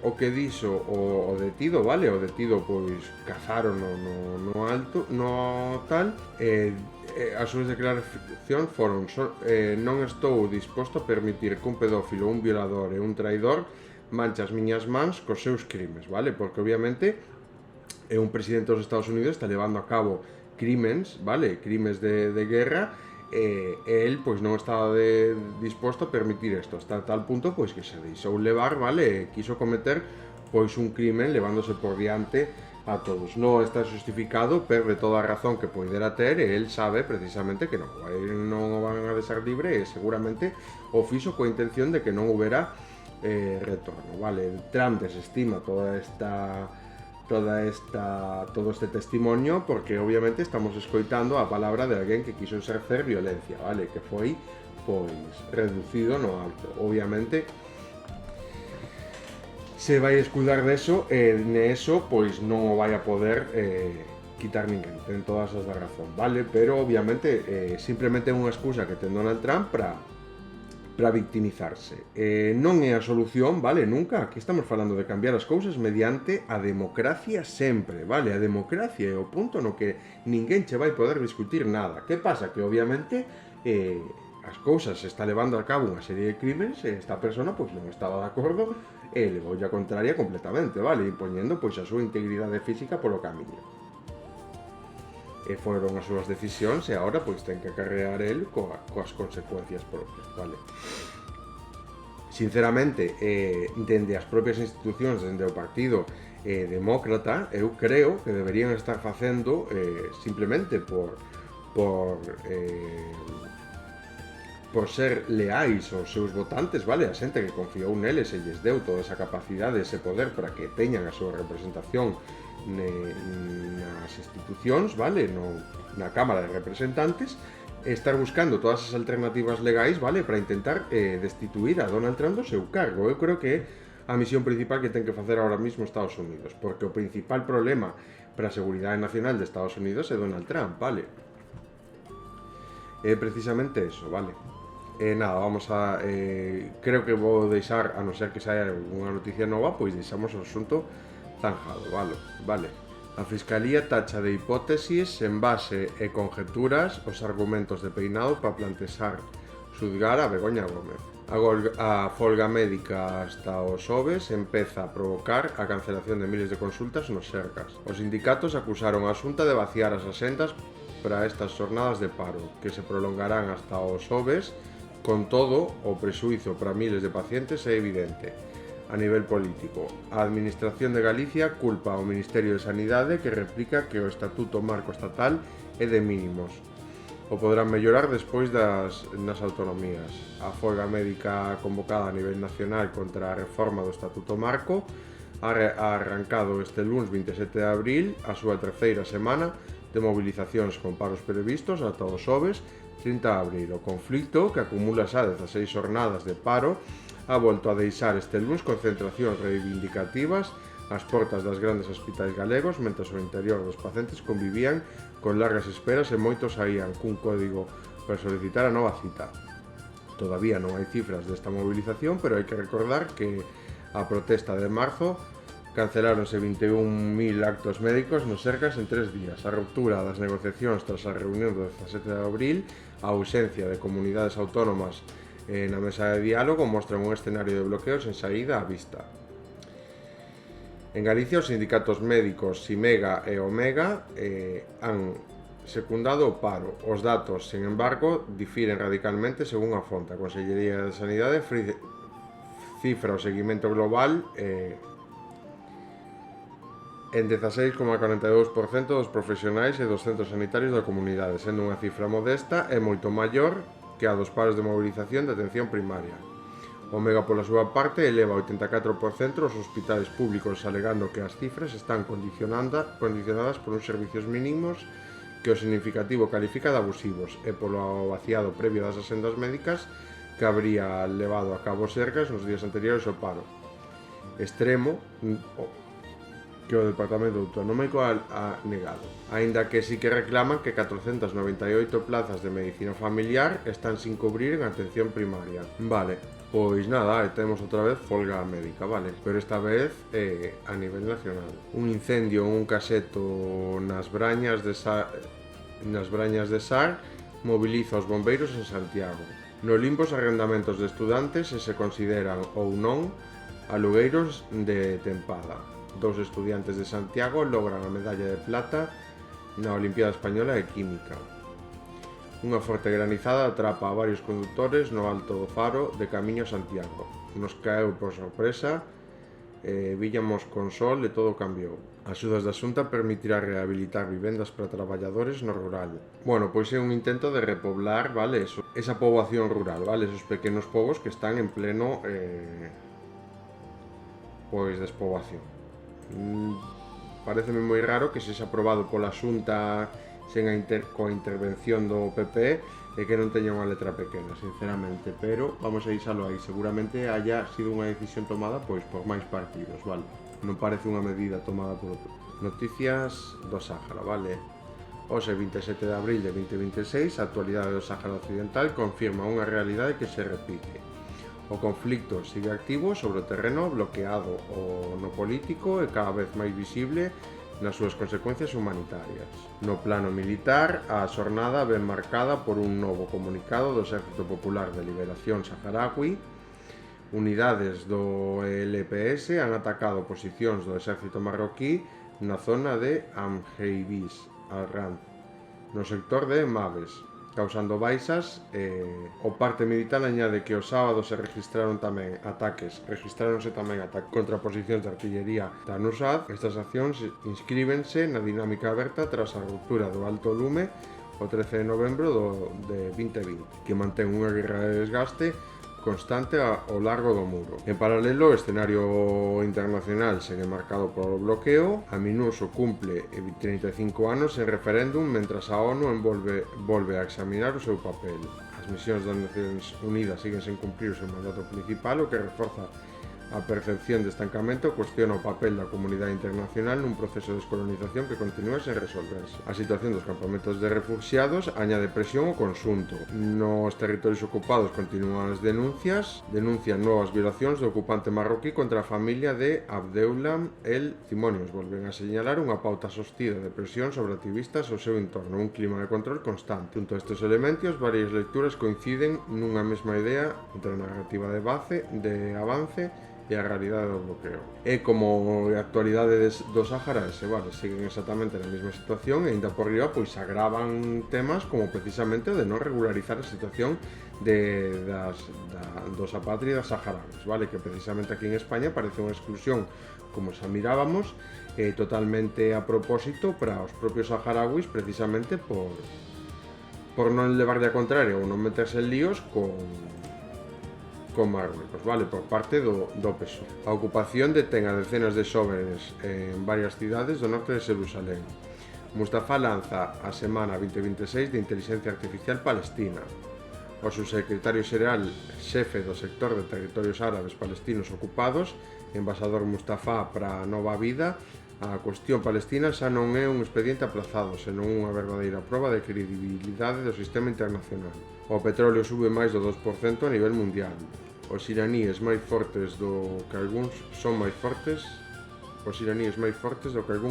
o detido, vale? O detido pois cazaron no alto, no tal, as súas declaracións foron non estou disposto a permitir que un pedófilo, un violador e un traidor manche as miñas mans cos seus crimes, vale? Porque obviamente un presidente dos Estados Unidos está levando a cabo crimes, vale, crimes de guerra, él pois non estaba disposto a permitir isto, hasta tal punto pois que se deixou levar, vale, quiso cometer pois un crimen levándose por diante a todos. Non está justificado, perde toda a razón que poidera ter, e él sabe precisamente que non o van a deixar libre, e seguramente o fixo coa intención de que non houbera retorno, vale. Trump desestima todo este testimonio porque obviamente estamos escoitando a palabra de alguén que quiso exercer violencia, vale, que foi pois reducido no alto. Obviamente se vai escudar deso e neso pois non o vai a poder quitar ninguén, ten todas as da razón, vale, pero obviamente simplemente é unha excusa que ten Donald Trump para victimizarse. Non é a solución, vale, nunca. Aquí estamos falando de cambiar as cousas mediante a democracia sempre, vale? A democracia é o punto no que ninguén che vai poder discutir nada. Que pasa? Que obviamente as cousas se está levando a cabo unha serie de crímenes e esta persona pois non estaba de acordo e levou a contraria completamente, vale? Impoñendo pois a súa integridade física polo camiño. E foron as súas decisións e agora pois ten que acarrear el coas consecuencias propias, vale? Sinceramente, dende as propias institucións, dende o partido demócrata, eu creo que deberían estar facendo simplemente por ser leais aos seus votantes, vale? A xente que confiou neles e lles deu toda esa capacidade, ese poder para que teñan a súa representación nas institucións, vale, na Cámara de Representantes, estar buscando todas as alternativas legais, vale, para intentar destituir a Donald Trump do seu cargo. Eu creo que é a misión principal que ten que facer ahora mismo Estados Unidos, porque o principal problema para a seguridade nacional de Estados Unidos é Donald Trump, vale. É precisamente eso, vale. Nada, vamos a... creo que vou deixar, a non ser que saia unha noticia nova, pois deixamos o asunto zanjado, vale. A Fiscalía tacha de hipótesis en base e conjeturas os argumentos de Peinado para plantexar xudgar a Begoña Gómez. A folga médica hasta os xoves empeza a provocar a cancelación de miles de consultas nos Sergas. Os sindicatos acusaron a Xunta de vaciar as asendas para estas xornadas de paro, que se prolongarán hasta os xoves. Con todo, o prexuízo para miles de pacientes é evidente. A nivel político, a Administración de Galicia culpa ao Ministerio de Sanidade que replica que o Estatuto Marco Estatal é de mínimos. O podrán mellorar despois nas autonomías. A folga médica convocada a nivel nacional contra a reforma do Estatuto Marco ha arrancado este luns 27 de abril a súa terceira semana de movilizacións con paros previstos ata os xoves 30 de abril. O conflito, que acumula xa 16 xornadas de paro, ha volto a deixar este luns concentracións reivindicativas ás portas das grandes hospitais galegos, mentre o interior dos pacientes convivían con largas esperas e moitos saían cun código para solicitar a nova cita. Todavía non hai cifras desta movilización, pero hai que recordar que a protesta de marzo canceláronse 21.000 actos médicos nos Sergas en 3 días. A ruptura das negociacións tras a reunión do 17 de abril, a ausencia de comunidades autónomas na mesa de diálogo mostran un escenario de bloqueos en saída á vista. En Galicia, os sindicatos médicos Simega e Omega han secundado o paro. Os datos, sin embargo, difiren radicalmente según a fonte. A Consellería de Sanidade cifra o seguimento global en 16,42% dos profesionais e dos centros sanitarios da comunidade, sendo unha cifra modesta e moito maior que a dos paros de movilización de atención primaria. Omega, pola súa parte, eleva 84% os hospitais públicos alegando que as cifras están condicionadas por uns servicios mínimos que o significativo califica de abusivos e polo vaciado previo das asendas médicas que habría levado a cabo Sergas nos días anteriores ao paro. Extremo que o Departamento Autonómico ha negado, aínda que sí que reclaman que 498 plazas de medicina familiar están sin cubrir en atención primaria. Vale, pois nada, temos outra vez folga médica, vale, pero esta vez a nivel nacional. Un incendio en un caseto nas Brañas de Sar moviliza os bombeiros en Santiago. No limbo os arrendamentos de estudantes se consideran ou non alugueiros de tempada. 2 estudiantes de Santiago logran a medalla de plata na Olimpiada Española de Química. Unha forte granizada atrapa a varios condutores no alto do Faro de camiño a Santiago. Nos caeu por sorpresa, víñamos con sol e todo cambiou. As axudas da Xunta permitirá rehabilitar vivendas para traballadores no rural. Bueno, pois é un intento de repoblar, vale, esa poboación rural, vale, esos pequenos povos que están en pleno pois despoboación. Pareceme moi raro que se xa aprobado pola Xunta sen coa intervención do PP e que non teña unha letra pequena, sinceramente, pero vamos a deixalo aí, seguramente haya sido unha decisión tomada pois por máis partidos, vale? Non parece unha medida tomada por outro. Noticias do Sáhara, vale? Hoxe, 27 de abril de 2026, a actualidade do Sáhara Occidental confirma unha realidade que se repite. O conflicto sigue activo sobre o terreno bloqueado no político e cada vez máis visible nas súas consecuencias humanitarias. No plano militar, a xornada ven marcada por un novo comunicado do Exército Popular de Liberación Saharaui. Unidades do LPS han atacado posicións do exército marroquí na zona de Amheibis, al-Rand, no sector de Maves, causando baixas. O parte militar añade que o sábado registráronse tamén ataques contra posicións de artillería da Nusad. Estas accións inscríbense na dinámica aberta tras a ruptura do alto lume o 13 de novembro de 2020, que mantén unha guerra de desgaste constante ao largo do muro. En paralelo, o escenario internacional segue marcado polo bloqueo. A MINURSO cumple 35 anos en referéndum, mentras a ONU volve a examinar o seu papel. As misións das Nacións Unidas siguen sen cumprir o seu mandato principal, o que reforza a percepción de estancamento, cuestiona o papel da comunidade internacional nun proceso de descolonización que continúa sen resolverse. A situación dos campamentos de refugiados añade presión ao conxunto. Nos territorios ocupados continúan as denuncian novas violacións do ocupante marroquí contra a familia de Abdeulam el Timonios. Volven a señalar unha pauta sostida de presión sobre activistas ao seu entorno, un clima de control constante. Junto a estes elementos, varias lecturas coinciden nunha mesma idea entre a narrativa de avance e a realidade do bloqueo. E como a actualidade do Sáhara vale, siguen exactamente na mesma situación e ainda por riba pois agravan temas como precisamente o de non regularizar a situación dos apátridas saharauis, vale, que precisamente aquí en España parece unha exclusión, como xa mirábamos, totalmente a propósito para os propios saharauis, precisamente por non levarlle a contraria ou non meterse en líos con Marruecos, vale, por parte do PSOE. A ocupación detén a decenas de xóvenes en varias cidades do norte de Jerusalén. Mustafa lanza a semana 2026 de Inteligencia Artificial Palestina. O subsecretario xeral xefe do sector de territorios árabes palestinos ocupados, embaixador Mustafa para a Nova Vida, a cuestión palestina xa non é un expediente aplazado, senón unha verdadeira proba de credibilidade do sistema internacional. O petróleo sube máis do 2% a nivel mundial. Os iraníes máis fortes do que algún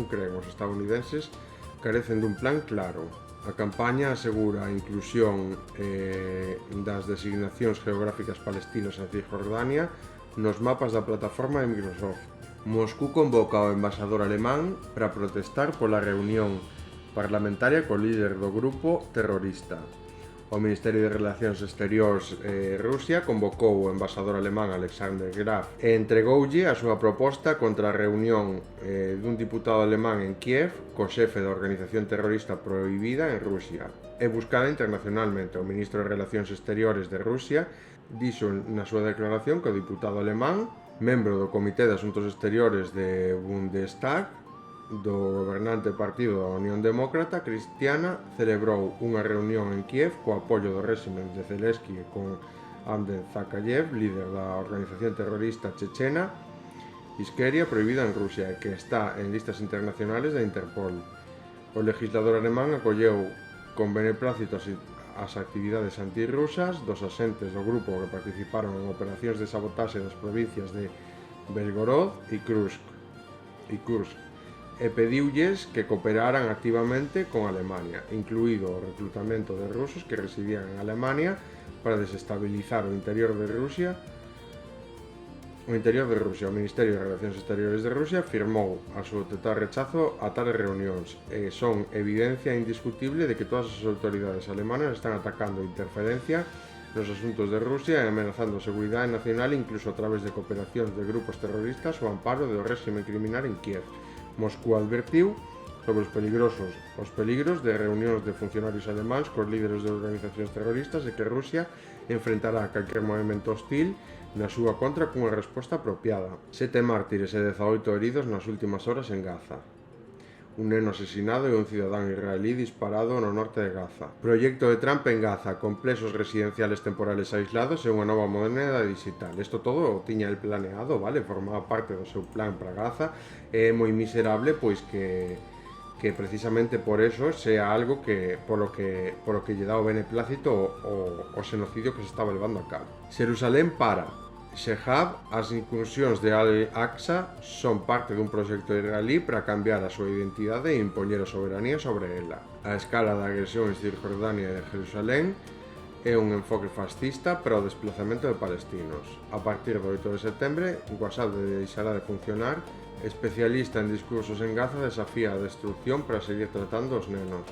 creen. Os estadounidenses carecen dun plan claro. A campaña asegura a inclusión das designacións geográficas palestinas en Cisjordania nos mapas da plataforma de Microsoft. Moscú convoca ao embaixador alemán para protestar pola reunión parlamentaria co líder do grupo terrorista. O Ministerio de Relacións Exteriores Rusia convocou o embaixador alemán Alexander Graf e entregoulle a súa proposta contra a reunión dun diputado alemán en Kiev co xefe da organización terrorista prohibida en Rusia e buscada internacionalmente. O ministro de Relacións Exteriores de Rusia dixo na súa declaración que o diputado alemán, membro do Comité de Asuntos Exteriores de Bundestag, do gobernante partido da Unión Demócrata Cristiana, celebrou unha reunión en Kiev co apoio do réxime de Zelensky e con Amden Zakayev, líder da organización terrorista chechena Iskeria, prohibida en Rusia e que está en listas internacionales da Interpol. O legislador alemán acolleu con beneplácito as actividades antirrusas dos asentes do grupo que participaron en operacións de sabotaxe das provincias de Belgorod e Kursk e pediulles que cooperaran activamente con Alemania, incluído o reclutamento de rusos que residían en Alemania para desestabilizar o interior de Rusia O interior de Rusia, o Ministerio de Relacións Exteriores de Rusia firmou a súa total rechazo a tales reunións e son evidencia indiscutible de que todas as autoridades alemanas están atacando a interferencia nos asuntos de Rusia e amenazando a seguridade nacional incluso a través de cooperacións de grupos terroristas ao amparo do réxime criminal en Kiev. Moscú advertiu sobre os peligros de reunións de funcionarios alemáns cos líderes de organizacións terroristas e que Rusia enfrentará calquer movimento hostil na súa contra cunha resposta apropiada. 7 mártires e 18 heridos nas últimas horas en Gaza. Un neno asesinado e un cidadán israelí disparado no norte de Gaza. Proxecto de Trump en Gaza, complexos residenciales temporales aislados e unha nova moneda digital. Isto todo o tiña el planeado, vale? Formaba parte do seu plan para Gaza e é moi miserable pois que precisamente por eso sea algo que polo que lle dá o beneplácito o xenocidio que se estaba levando a cabo. Xerusalén para Shehab, as incursións de Al-Aqsa son parte dun proxecto israelí para cambiar a súa identidade e impoñer a soberanía sobre ela. A escala da agresión en Cisjordania e de Jerusalén é un enfoque fascista para o desplazamento de palestinos. A partir do 8 de setembro, WhatsApp deixará de funcionar. Especialista en discursos en Gaza desafía a destrucción para seguir tratando os nenos.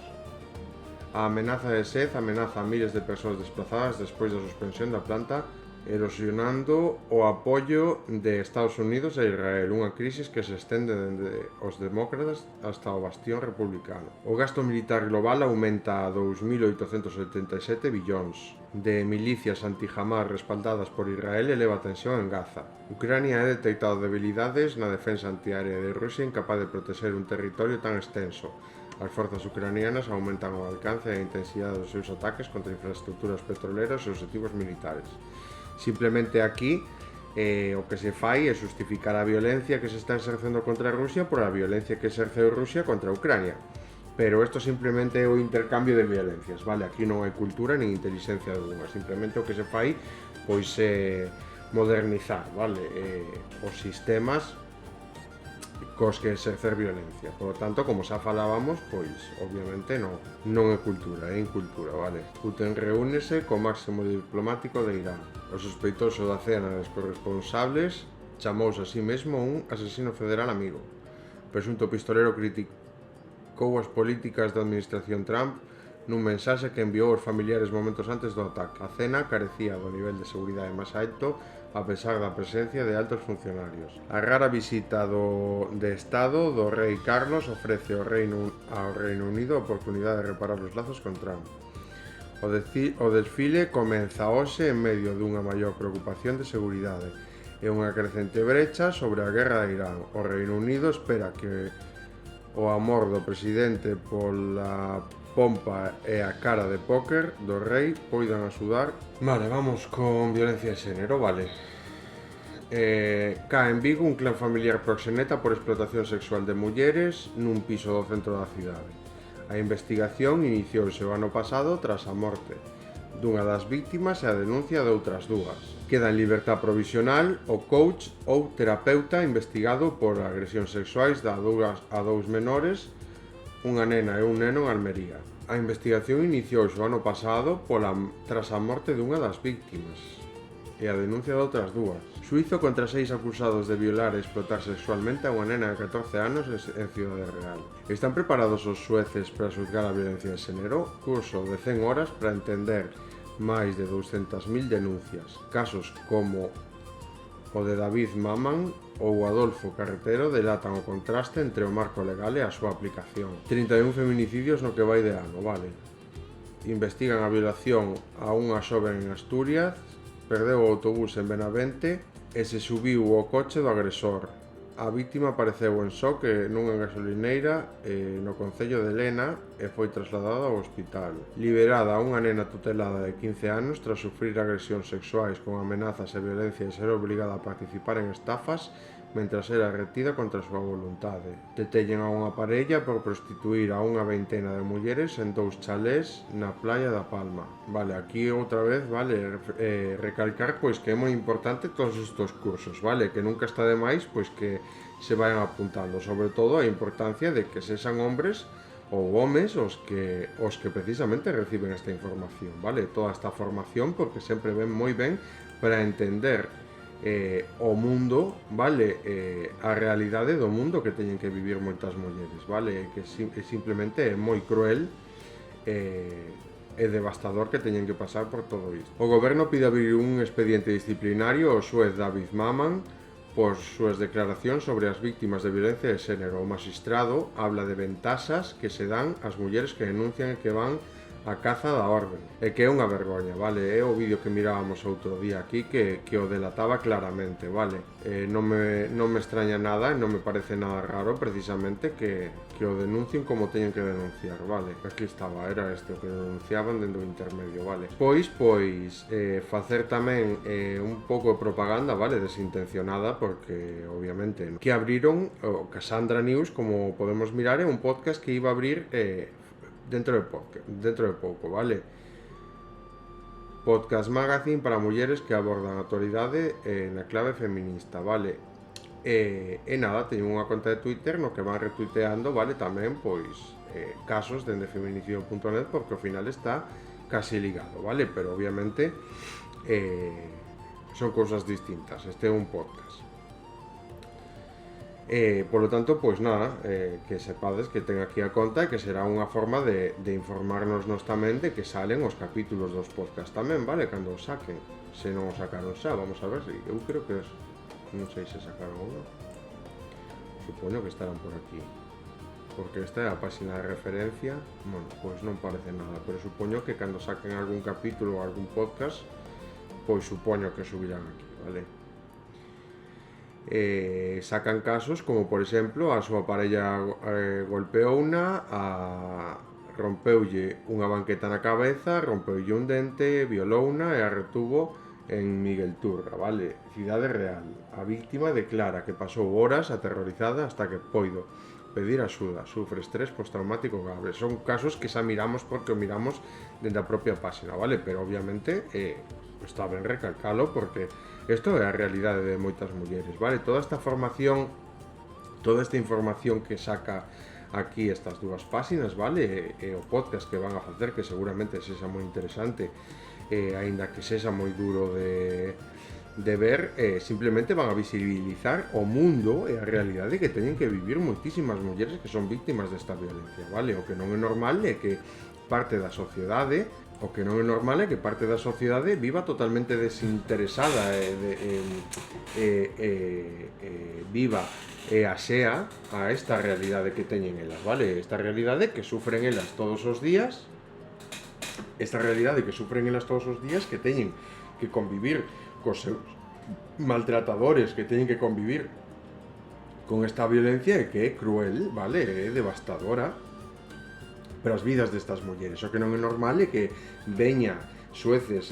A amenaza de sed amenaza a miles de persoas desplazadas despois da suspensión da planta, erosionando o apoio de Estados Unidos e Israel, unha crisis que se estende dende os demócratas hasta o bastión republicano. O gasto militar global aumenta a 2.877 billóns de milicias anti-Hamas respaldadas por Israel eleva a tensión en Gaza. Ucrania ha detectado debilidades na defensa antiaérea de Rusia incapaz de proteger un territorio tan extenso. As forzas ucranianas aumentan o alcance e a intensidade dos seus ataques contra infraestructuras petroleras e obxectivos militares. Simplemente aquí o que se fai é justificar a violencia que se está exercendo contra Rusia por a violencia que exerceu Rusia contra Ucrania. Pero isto simplemente é o intercambio de violencias, vale? Aquí non hai cultura nin inteligencia alguna, simplemente o que se fai pois é modernizar, vale? Os sistemas cos que exercer violencia. Por lo tanto, como xa falábamos, pois obviamente non é cultura, é incultura, vale? Putin reúnese co máximo diplomático de Irán. O sospeitoso da cena dos corresponsables chamouse a sí mesmo un asesino federal amigo. Presunto pistolero criticou as políticas da administración Trump nun mensaxe que enviou aos familiares momentos antes do ataque. A cena carecía do nivel de seguridade máis alto a pesar da presencia de altos funcionarios. A rara visita de Estado do rei Carlos ofrece ao Reino Unido a oportunidade de reparar os lazos con Trump. O desfile comeza hoxe en medio dunha maior preocupación de seguridade e unha crecente brecha sobre a guerra de Irán. O Reino Unido espera que o amor do presidente pola pompa e a cara de póker do rei poidan axudar. Vale, vamos con violencia de xénero, vale. Cae en Vigo un clan familiar proxeneta por explotación sexual de mulleres nun piso do centro da cidade. A investigación iniciouse o ano pasado tras a morte dunha das víctimas e a denuncia de outras dúas. Queda en libertad provisional o coach ou terapeuta investigado por agresións sexuais a dous menores, unha nena e un neno en Almería. A investigación iniciouse o ano pasado tras a morte dunha das víctimas e a denuncia de outras dúas. Xuízo contra 6 acusados de violar e explotar sexualmente a unha nena de 14 anos en Cidade Real. Están preparados os xueces para xulgar a violencia de xénero? Curso de 100 horas para entender máis de 200.000 denuncias. Casos como o de David Maman ou Adolfo Carretero delatan o contraste entre o marco legal e a súa aplicación. 31 feminicidios no que vai de ano, vale? Investigan a violación a unha xoven en Asturias, perdeu o autobús en Benavente e se subiu ao coche do agresor. A víctima apareceu en Soque nunha gasolineira no concello de Lena e foi trasladada ao hospital. Liberada unha nena tutelada de 15 anos tras sufrir agresións sexuais con amenazas e violencia e ser obrigada a participar en estafas mentras era retida contra a súa voluntade. Detellen a unha parella por prostituir a unha veintena de mulleres en 2 chalés na playa da Palma. Vale, aquí outra vez, vale, recalcar pois que é moi importante todos estes cursos, vale, que nunca está de máis pois que se vayan apuntando, sobre todo a importancia de que sexan hombres ou homes os que precisamente reciben esta información, vale, toda esta formación porque sempre ven moi ben para entender o mundo, vale, a realidade do mundo que teñen que vivir moitas mulleres, vale, que simplemente é moi cruel e devastador que teñen que pasar por todo isto. O goberno pide abrir un expediente disciplinario ao xuez David Maman por súas declaracións sobre as víctimas de violencia de xénero. O magistrado habla de ventaxas que se dan ás mulleres que denuncian que van a caza da orden, e que é unha vergoña, vale, é o vídeo que mirábamos outro día aquí que o delataba claramente, vale, non me extraña nada e non me parece nada raro precisamente que o denuncien como teñen que denunciar, vale, aquí estaba, era este o que denunciaban dentro do intermedio, vale, pois, facer tamén un pouco de propaganda, vale, desintencionada, porque obviamente que abriron o Cassandra News, como podemos mirar, é un podcast que iba a abrir dentro de pouco, vale? Podcast Magazine para mulleres que abordan a actualidade na clave feminista, vale? E nada, teñen unha conta de Twitter no que van retuiteando, vale, tamén, pois, casos dende feminicidio.net, porque ao final está casi ligado, vale? Pero obviamente son cousas distintas, este é un podcast. Por lo tanto, pois nada, que sepades que ten aquí a conta e que será unha forma de informarnos nos tamén de que salen os capítulos dos podcast tamén, vale? Cando os saquen, se non os sacaron xa, vamos a ver se, eu creo que non sei se sacaron ou non, supoño que estarán por aquí, porque esta é a página de referencia, bueno, pois non parece nada, pero supoño que cando saquen algún capítulo ou algún podcast, pois supoño que subirán aquí, vale? Sacan casos como, por exemplo, a súa parella golpeouna, rompeulle unha banqueta na cabeza, rompeulle un dente, violouna e a retuvo en Miguel Turra, vale? Cidade real. A víctima declara que pasou horas aterrorizada hasta que poido pedir axuda, sufre estrés postraumático grave. Son casos que xa miramos porque o miramos dentro da propia página, vale? Pero obviamente está ben recalcalo porque isto é a realidade de moitas mulleres, vale? Toda esta información que saca aquí estas dúas páxinas, vale? E o podcast que van a facer, que seguramente sexa moi interesante, aínda que sexa moi duro de ver, simplemente van a visibilizar o mundo e a realidade que teñen que vivir moitísimas mulleres que son víctimas desta violencia, vale? O que non é normal é que parte da sociedade viva totalmente desinteresada viva e axea a esta realidade que teñen elas, vale? Esta realidade que sufren elas todos os días, que teñen que convivir cos seus maltratadores, que teñen que convivir con esta violencia e que é cruel, vale? É devastadora para as vidas destas mulleres. O que non é normal é que veñan xueces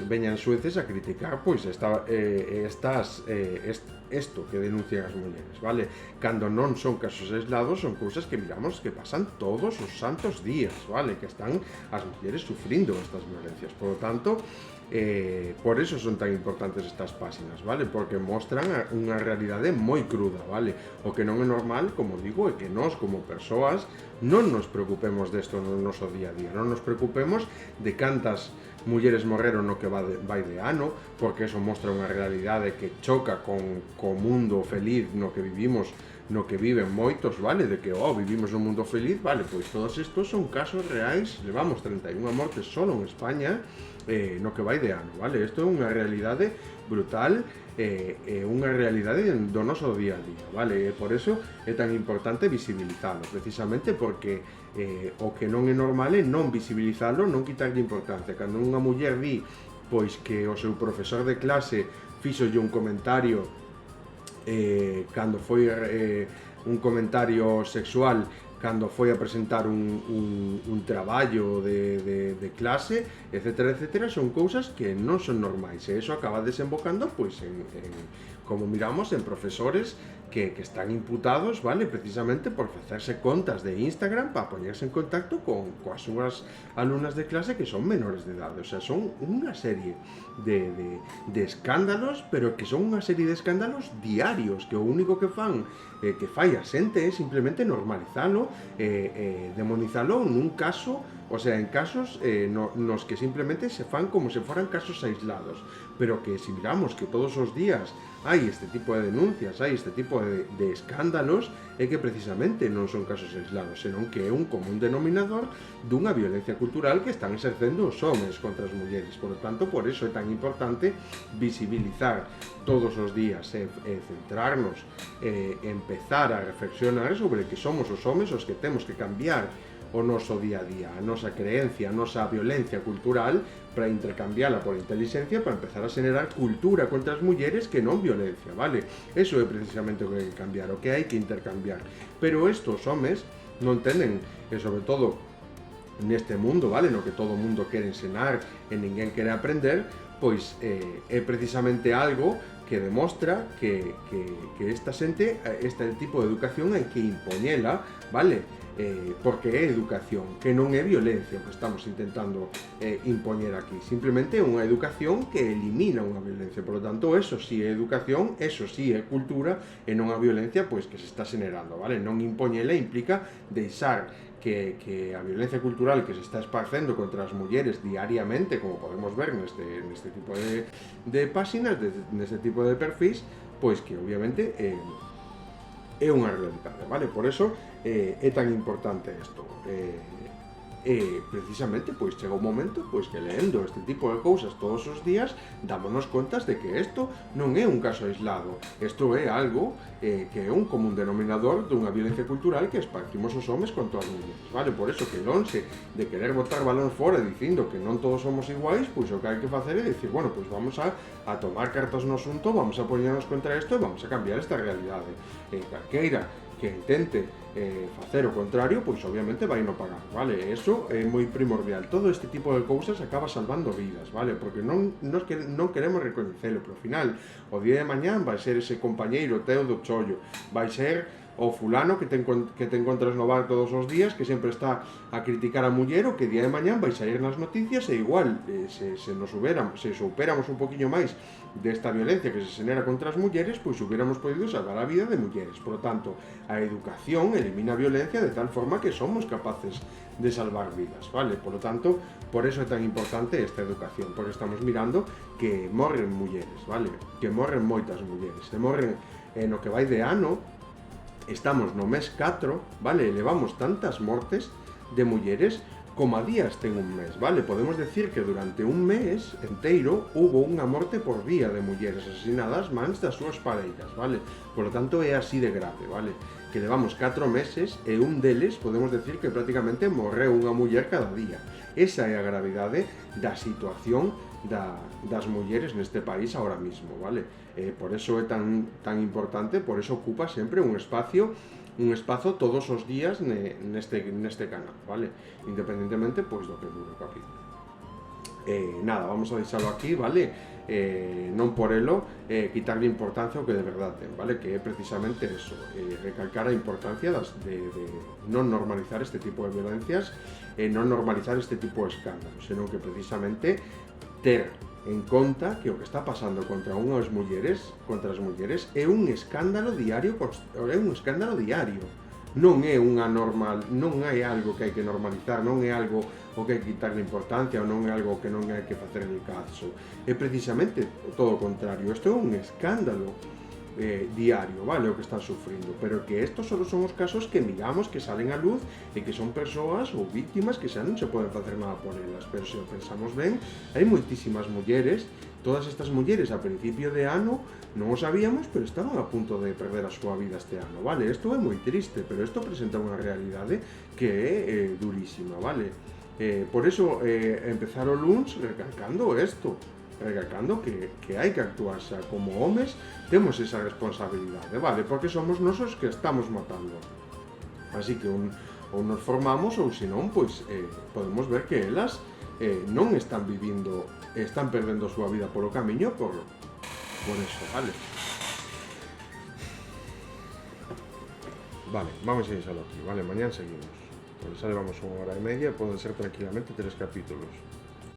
a criticar pois isto que denuncian as mulleres, vale? Cando non son casos aislados, son cousas que miramos que pasan todos os santos días, vale? Que están as mulleres sufrindo estas violencias. Por lo tanto, por eso son tan importantes estas páxinas, vale? Porque mostran unha realidade moi cruda, vale? O que non é normal, como digo, é que nós como persoas non nos preocupemos desto no noso día a día, non nos preocupemos de cantas mulleres morreron no que vai de ano, porque eso mostra unha realidade que choca con o mundo feliz no que vivimos, no que viven moitos, vale? De que, vivimos nun mundo feliz, vale? Pois todos estos son casos reais, levamos 31 mortes solo en España, no que vai de ano, vale? Isto é unha realidade brutal, unha realidade do noso día a día, vale? E por eso é tan importante visibilizalo, precisamente porque o que non é normal é non visibilizalo, non quitarlle importancia. Cando unha muller di pois que o seu profesor de clase fíxolle un comentario cando foi un comentario sexual cando foi a presentar un traballo de clase, etcétera, etcétera, son cousas que non son normais e iso acaba desembocando pois en como miramos, en profesores que están imputados, vale, precisamente por facerse contas de Instagram para poñerse en contacto coas súas alumnas de clase que son menores de idade. O sea, son unha serie de escándalos, pero que son unha serie de escándalos diarios, que o único que fai a xente é simplemente normalizalo, demonizalo nun caso O sea, en casos nos que simplemente se fan como se foran casos aislados, pero que si miramos que todos os días hai este tipo de denuncias, hai este tipo de escándalos, é que precisamente non son casos aislados, senón que é un común denominador dunha violencia cultural que están exercendo os homes contra as mulleres. Por lo tanto, por eso é tan importante visibilizar todos os días e centrarnos, empezar a reflexionar sobre que somos os homes os que temos que cambiar o noso día a día, a nosa creencia, a nosa violencia cultural para intercambiarla por inteligencia para empezar a xenerar cultura contra as mulleres que non violencia, vale? Eso é precisamente o que hai que cambiar, o que hai que intercambiar. Pero estos homes non tenen, e sobre todo neste mundo, vale, no que todo o mundo quere ensinar e ninguén quere aprender, pois é precisamente algo que demostra que esta xente, este tipo de educación hai que impoñela, vale? Porque é educación, que non é violencia o que estamos intentando impoñer aquí, simplemente é unha educación que elimina unha violencia. Por lo tanto, eso sí é educación, eso sí é cultura e non a violencia pois que se está xenerando, vale? Non impoñela implica deixar que a violencia cultural que se está esparcendo contra as mulleres diariamente, como podemos ver neste tipo de páxinas, neste tipo de perfis, pois que obviamente é unha realidade, vale? Por eso é tan importante isto. Precisamente, pois chega un momento pois que leendo este tipo de cousas todos os días dámonos contas de que isto non é un caso aislado, isto é algo que é un común denominador dunha violencia cultural que esparcimos os homes contra as mulleres, vale? Por eso que lonxe de querer botar balón fora dicindo que non todos somos iguais, pois o que hai que facer é dicir, bueno, pois vamos a tomar cartas no asunto, vamos a poñernos contra isto e vamos a cambiar esta realidade. Calqueira que intente facer o contrario, pois obviamente vai no pagar, vale? Eso é moi primordial. Todo este tipo de cousas acaba salvando vidas, vale? Porque non queremos recoñecelo, pero ao final, o día de mañán vai ser ese compañeiro teu do chollo, vai ser o fulano que te encontras no bar todos os días, que sempre está a criticar a muller, o que día de mañán vai sair nas noticias e igual, se superamos un poquinho máis desta violencia que se xenera contra as mulleres, pois hubiéramos podido salvar a vida de mulleres. Por lo tanto, a educación elimina a violencia de tal forma que somos capaces de salvar vidas, vale? Por lo tanto, por eso é tan importante esta educación, porque estamos mirando que morren mulleres, vale? Que morren moitas mulleres, se morren no que vai de ano. Estamos no mes 4, vale? Levamos tantas mortes de mulleres como a días ten un mes, vale? Podemos decir que durante un mes enteiro hubo unha morte por día de mulleres asesinadas mans das súas parellas, vale? Por lo tanto é así de grave, vale? Que levamos 4 meses e un deles podemos decir que prácticamente morreu unha muller cada día. Esa é a gravidade da situación das mulleres neste país ahora mismo, vale? Por eso é tan importante, por eso ocupa sempre un espazo todos os días neste canal, vale? Independentemente pois do que dure o capítulo. Nada, vamos a deixalo aquí, vale? Non por elo quitarle importancia ao que de verdade ten, vale? Que é precisamente eso, recalcar a importancia de non normalizar este tipo de violencias, non normalizar este tipo de escándalos, senón que precisamente ter en conta que o que está pasando contra as mulleres é un escándalo diario, non é unha normal, non é algo que hai que normalizar, non é algo o que hai que quitarle importancia ou non é algo que non hai que facer en caso, é precisamente todo o contrario, isto é un escándalo diario, vale, o que están sufrindo, pero que estos solo son os casos que miramos que salen a luz e que son persoas ou víctimas que xa non se poden facer nada por elas, pero se o pensamos ben, hai moitísimas mulleres, todas estas mulleres a principio de ano non o sabíamos, pero estaban a punto de perder a súa vida este ano, vale, isto é moi triste, pero isto presenta unha realidade que é durísima, vale, por eso empezar o luns recalcando isto, recalcando que hai que actuar xa como homes, temos esa responsabilidade, vale? Porque somos nosos que estamos matando. Así que ou nos formamos ou senón, pois podemos ver que elas non están vivindo, están perdendo a súa vida polo camiño por eso, vale? Vale, vamos a deixalo aquí, vale? Mañán seguimos. Pues xa levamos 1 hora e media, poden ser tranquilamente 3 capítulos.